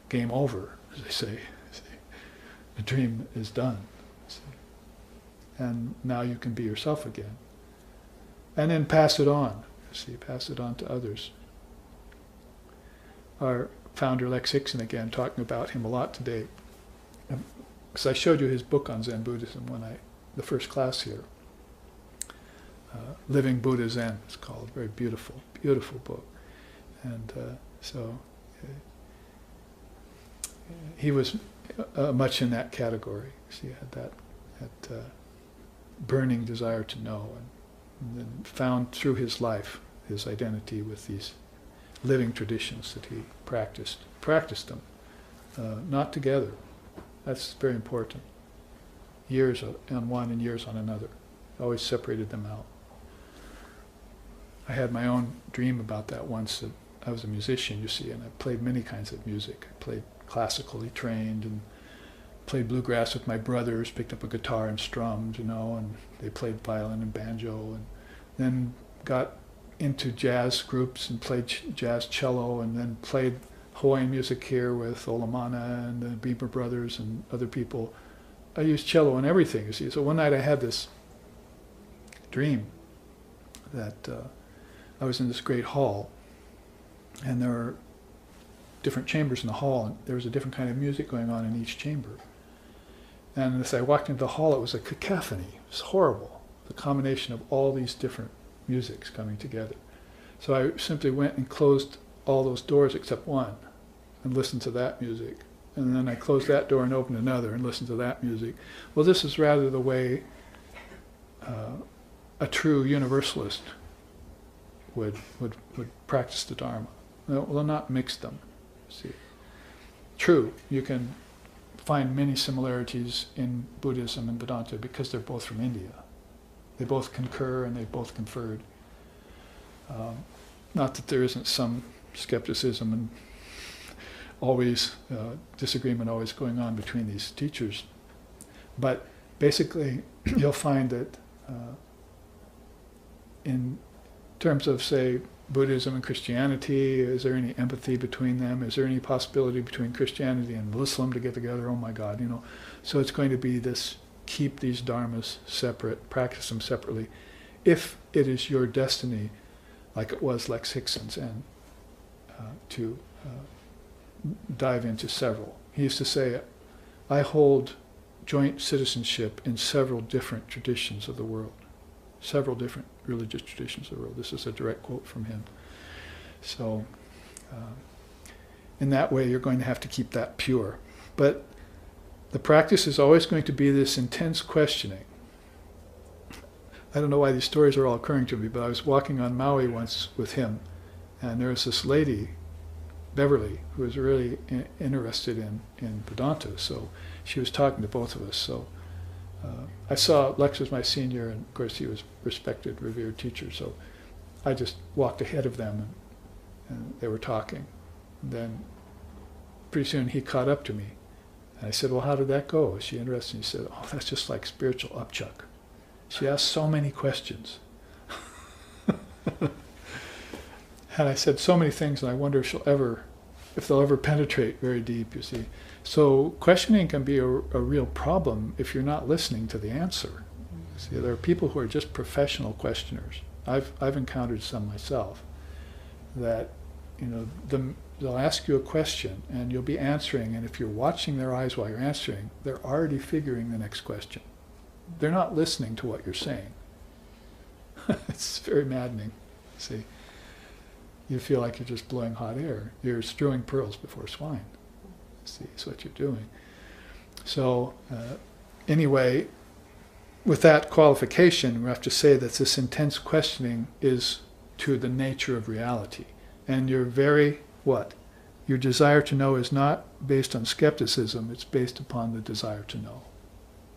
game over, as they say. See. The dream is done. See. And now you can be yourself again. and then pass it on. See, pass it on to others. Our founder Lex Hixon, again, talking about him a lot today, because I showed you his book on Zen Buddhism when the first class here. Living Buddha Zen, it's called. Very beautiful, beautiful book. And so he was much in that category. So he had that burning desire to know, and then found through his life his identity with these living traditions that he practiced them, not together. That's very important. Years on one and years on another. Always separated them out. I had my own dream about that once. That I was a musician, you see, and I played many kinds of music. I played classically trained and played bluegrass with my brothers, picked up a guitar and strummed, and they played violin and banjo, and then got into jazz groups and played jazz cello, and then played Hawaiian music here with Olamana and the Bieber brothers and other people. I used cello and everything, you see. So one night I had this dream that I was in this great hall, and there were different chambers in the hall, and there was a different kind of music going on in each chamber. And as I walked into the hall, it was a cacophony. It was horrible, the combination of all these different musics coming together. So I simply went and closed all those doors except one and listened to that music. And then I closed that door and opened another and listened to that music. Well, this is rather the way a true universalist would practice the Dharma. Will not mix them. See, true, you can find many similarities in Buddhism and Vedanta because they're both from India. They both concur and they both conferred. Not that there isn't some skepticism and always disagreement always going on between these teachers, but basically you'll find that in terms of, say, Buddhism and Christianity, is there any empathy between them? Is there any possibility between Christianity and Muslim to get together? Oh my God, So it's going to be this, keep these dharmas separate, practice them separately, if it is your destiny, like it was Lex Hixon's, and to dive into several. He used to say, I hold joint citizenship in several different traditions of the world. Several different religious traditions of the world. This is a direct quote from him. So, in that way, you're going to have to keep that pure. But the practice is always going to be this intense questioning. I don't know why these stories are all occurring to me, but I was walking on Maui once with him, and there was this lady, Beverly, who was really interested in Vedanta. So she was talking to both of us. So I saw Lex was my senior, and of course he was respected, revered teacher. So I just walked ahead of them, and they were talking. And then pretty soon he caught up to me. And I said, well, how did that go? Was she interested? And he said, oh, that's just like spiritual upchuck. She asked so many questions. And I said so many things, and I wonder if they'll ever penetrate very deep, you see. So questioning can be a real problem if you're not listening to the answer. See, there are people who are just professional questioners. I've encountered some myself that, they'll ask you a question and you'll be answering, and if you're watching their eyes while you're answering, they're already figuring the next question. They're not listening to what you're saying. It's very maddening. See, you feel like you're just blowing hot air. You're strewing pearls before swine. See, it's what you're doing. So, anyway, with that qualification, we have to say that this intense questioning is to the nature of reality. And your your desire to know is not based on skepticism, it's based upon the desire to know.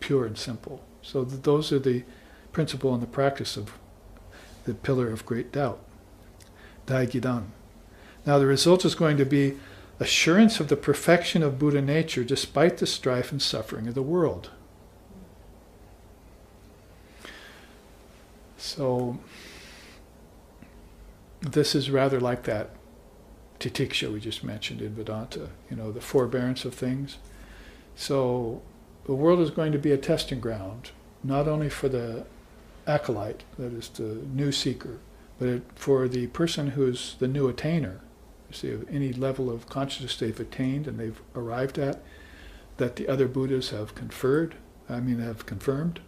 Pure and simple. So those are the principle and the practice of the pillar of great doubt. Daigidan. Now the result is going to be assurance of the perfection of Buddha nature despite the strife and suffering of the world. So this is rather like that titiksha we just mentioned in Vedanta, the forbearance of things. So the world is going to be a testing ground, not only for the acolyte, that is the new seeker. But for the person who's the new attainer, you see, any level of consciousness they've attained and they've arrived at, that the other Buddhas have have confirmed,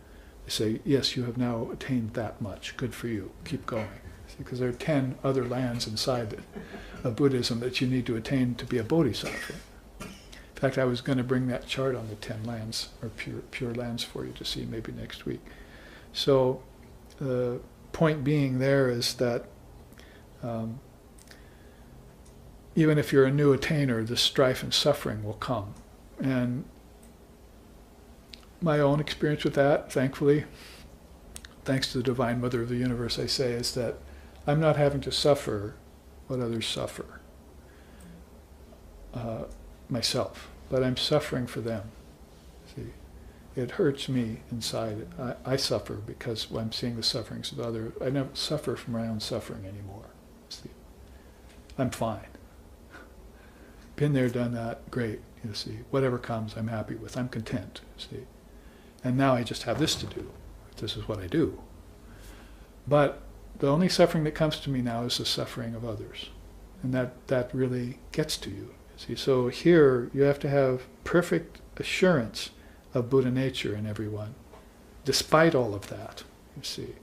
they say, yes, you have now attained that much. Good for you. Keep going. Because there are 10 other lands inside of Buddhism that you need to attain to be a bodhisattva. In fact, I was going to bring that chart on the 10 lands, or pure lands for you to see maybe next week. So the point being there is that even if you're a new attainer, the strife and suffering will come. And my own experience with that, thankfully, thanks to the Divine Mother of the Universe, I say, is that I'm not having to suffer what others suffer myself, but I'm suffering for them. See, it hurts me inside. I suffer because I'm seeing the sufferings of others. I never suffer from my own suffering anymore. See, I'm fine. Been there, done that, great. You see, whatever comes, I'm happy with. I'm content. See, and now I just have this to do. This is what I do. But the only suffering that comes to me now is the suffering of others. And that really gets to you. See, so here you have to have perfect assurance of Buddha nature in everyone, despite all of that, you see.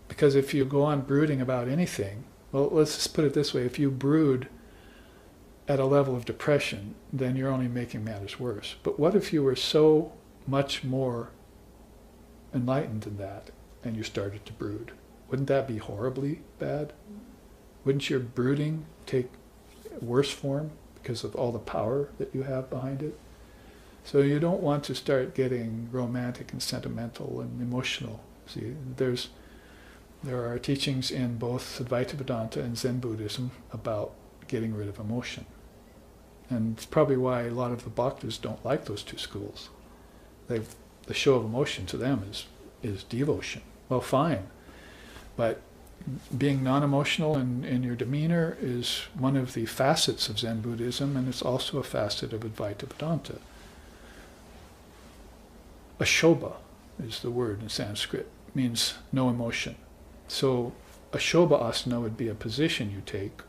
Because if you go on brooding about anything, well, let's just put it this way, if you brood at a level of depression, then you're only making matters worse. But what if you were so much more enlightened than that, and you started to brood? Wouldn't that be horribly bad? Wouldn't your brooding take worse form because of all the power that you have behind it? So you don't want to start getting romantic and sentimental and emotional. See, there are teachings in both Advaita Vedanta and Zen Buddhism about getting rid of emotion. And it's probably why a lot of the bhaktas don't like those two schools. The show of emotion to them is devotion. Well, fine. But being non-emotional in your demeanor is one of the facets of Zen Buddhism, and it's also a facet of Advaita Vedanta. Ashobha is the word in Sanskrit, means no emotion. So Ashobha asana would be a position you take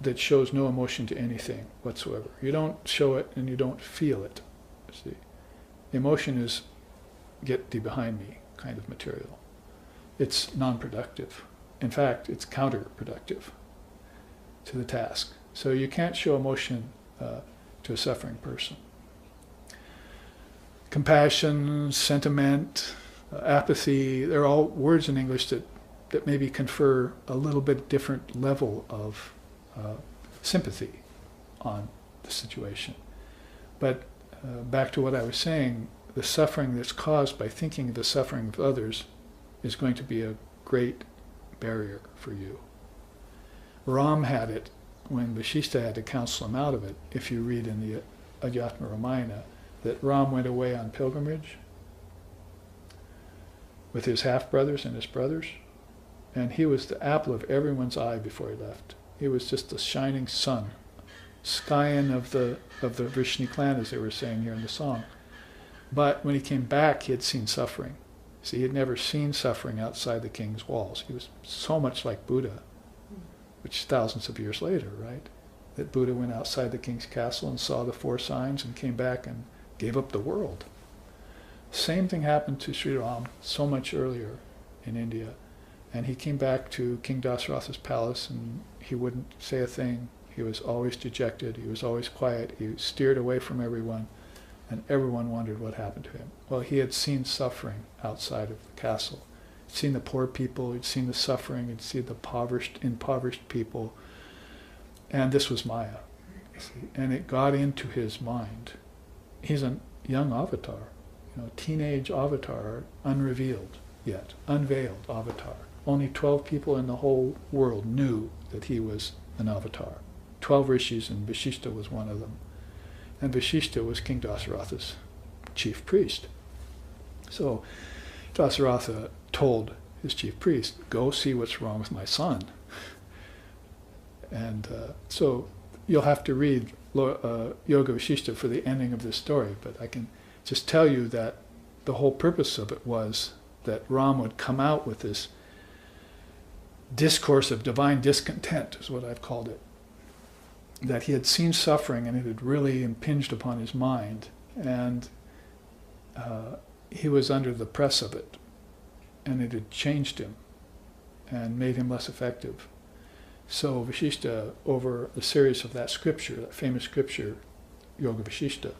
that shows no emotion to anything whatsoever. You don't show it and you don't feel it. See, emotion is get thee behind me kind of material. It's non-productive. In fact, it's counterproductive to the task. So you can't show emotion to a suffering person. Compassion, sentiment, apathy, they're all words in English that maybe confer a little bit different level of sympathy on the situation. But back to what I was saying, the suffering that's caused by thinking of the suffering of others is going to be a great barrier for you. Ram had it when Vashishta had to counsel him out of it. If you read in the Adhyatma Ramayana, that Ram went away on pilgrimage with his half-brothers and his brothers, and he was the apple of everyone's eye before he left. He was just the shining sun, scion of the Vrishni clan, as they were saying here in the song. But when he came back, he had seen suffering. See, he had never seen suffering outside the king's walls. He was so much like Buddha, which thousands of years later, right? That Buddha went outside the king's castle and saw the 4 signs and came back and gave up the world. Same thing happened to Sri Ram so much earlier in India. And he came back to King Dasaratha's palace and he wouldn't say a thing. He was always dejected. He was always quiet. He steered away from everyone. And everyone wondered what happened to him. Well, he had seen suffering outside of the castle. He'd seen the poor people. He'd seen the suffering. He'd seen the impoverished people. And this was Maya. See? And it got into his mind. He's a young avatar, teenage avatar, unrevealed yet, unveiled avatar. Only 12 people in the whole world knew that he was an avatar. 12 rishis, and Vashishta was one of them. And Vashishta was King Dasaratha's chief priest. So Dasaratha told his chief priest, go see what's wrong with my son. And so you'll have to read Yoga Vashishta for the ending of this story, but I can just tell you that the whole purpose of it was that Ram would come out with this discourse of divine discontent, is what I've called it. That he had seen suffering and it had really impinged upon his mind, and he was under the press of it, and it had changed him and made him less effective. So Vashishta, over the series of that scripture, that famous scripture, Yoga Vashishta,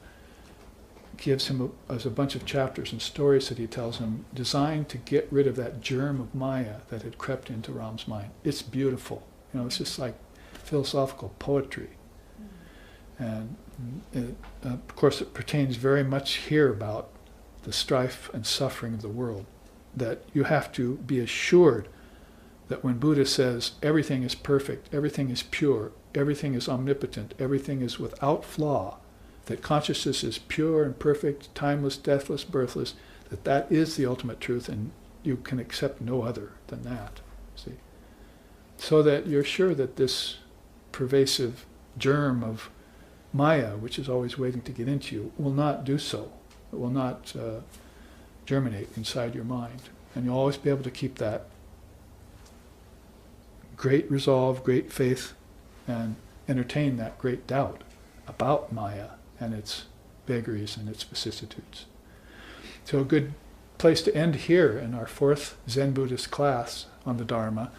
gives him a bunch of chapters and stories that he tells him, designed to get rid of that germ of Maya that had crept into Ram's mind. It's beautiful. It's just like philosophical poetry. And of course it pertains very much here about the strife and suffering of the world, that you have to be assured that when Buddha says everything is perfect, everything is pure, everything is omnipotent, everything is without flaw, that consciousness is pure and perfect, timeless, deathless, birthless, that is the ultimate truth, and you can accept no other than that. See? So that you're sure that this pervasive germ of Maya, which is always waiting to get into you, will not do so. It will not germinate inside your mind. And you'll always be able to keep that great resolve, great faith, and entertain that great doubt about Maya and its vagaries and its vicissitudes. So a good place to end here in our fourth Zen Buddhist class on the Dharma,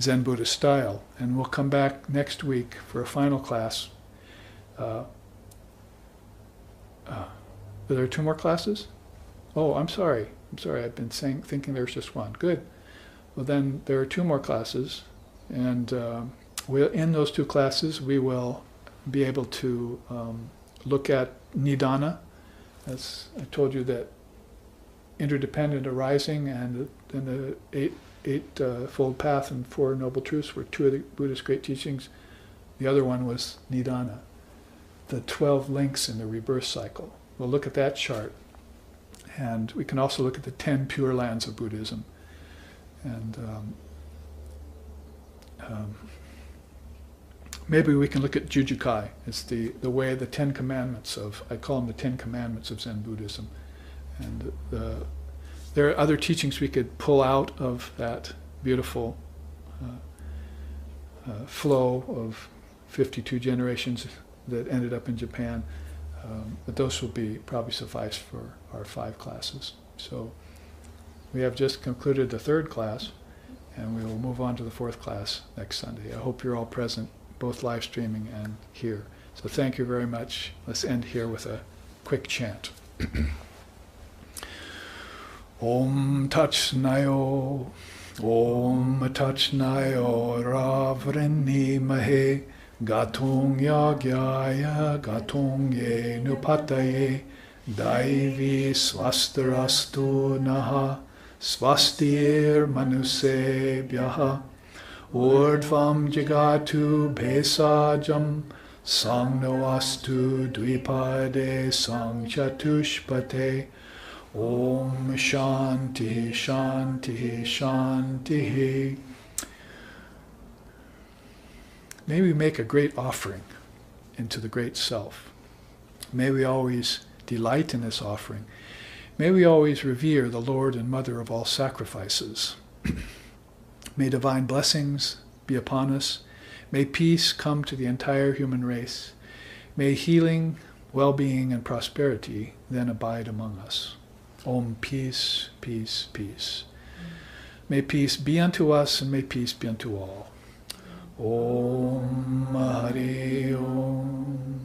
Zen Buddhist style. And we'll come back next week for a final class. Are there 2 more classes? Oh, I'm sorry. I've been thinking there's just one. Good. Well, then there are 2 more classes, and in those 2 classes we will be able to look at Nidana. As I told you, that interdependent arising and the eightfold path and 4 noble truths were 2 of the Buddha's great teachings. The other one was Nidana, the 12 links in the rebirth cycle. We'll look at that chart. And we can also look at the 10 pure lands of Buddhism. And maybe we can look at Jujukai. It's the way, the 10 commandments of, I call them the 10 commandments of Zen Buddhism. And there are other teachings we could pull out of that beautiful flow of 52 generations that ended up in Japan. But those will probably suffice for our 5 classes. So we have just concluded the 3rd class, and we will move on to the 4th class next Sunday. I hope you're all present, both live streaming and here. So thank you very much. Let's end here with a quick chant. Om Touch Nayo, Om Touch Nayo, Ravrini Mahe, Gatung Yagyaya, Gatung Ye Nupataye, Daivi Swastarastu Naha, Swastir Manusebhyaha, Urdvam Jagatu Bhesajam, Sangnoastu Dvipade Sangchatushpate, Om Shanti Shanti Shanti. May we make a great offering into the Great Self. May we always delight in this offering. May we always revere the Lord and Mother of all sacrifices. May divine blessings be upon us. May peace come to the entire human race. May healing, well-being, and prosperity then abide among us. Om, peace, peace, peace. May peace be unto us, and may peace be unto all. Om Hari Om.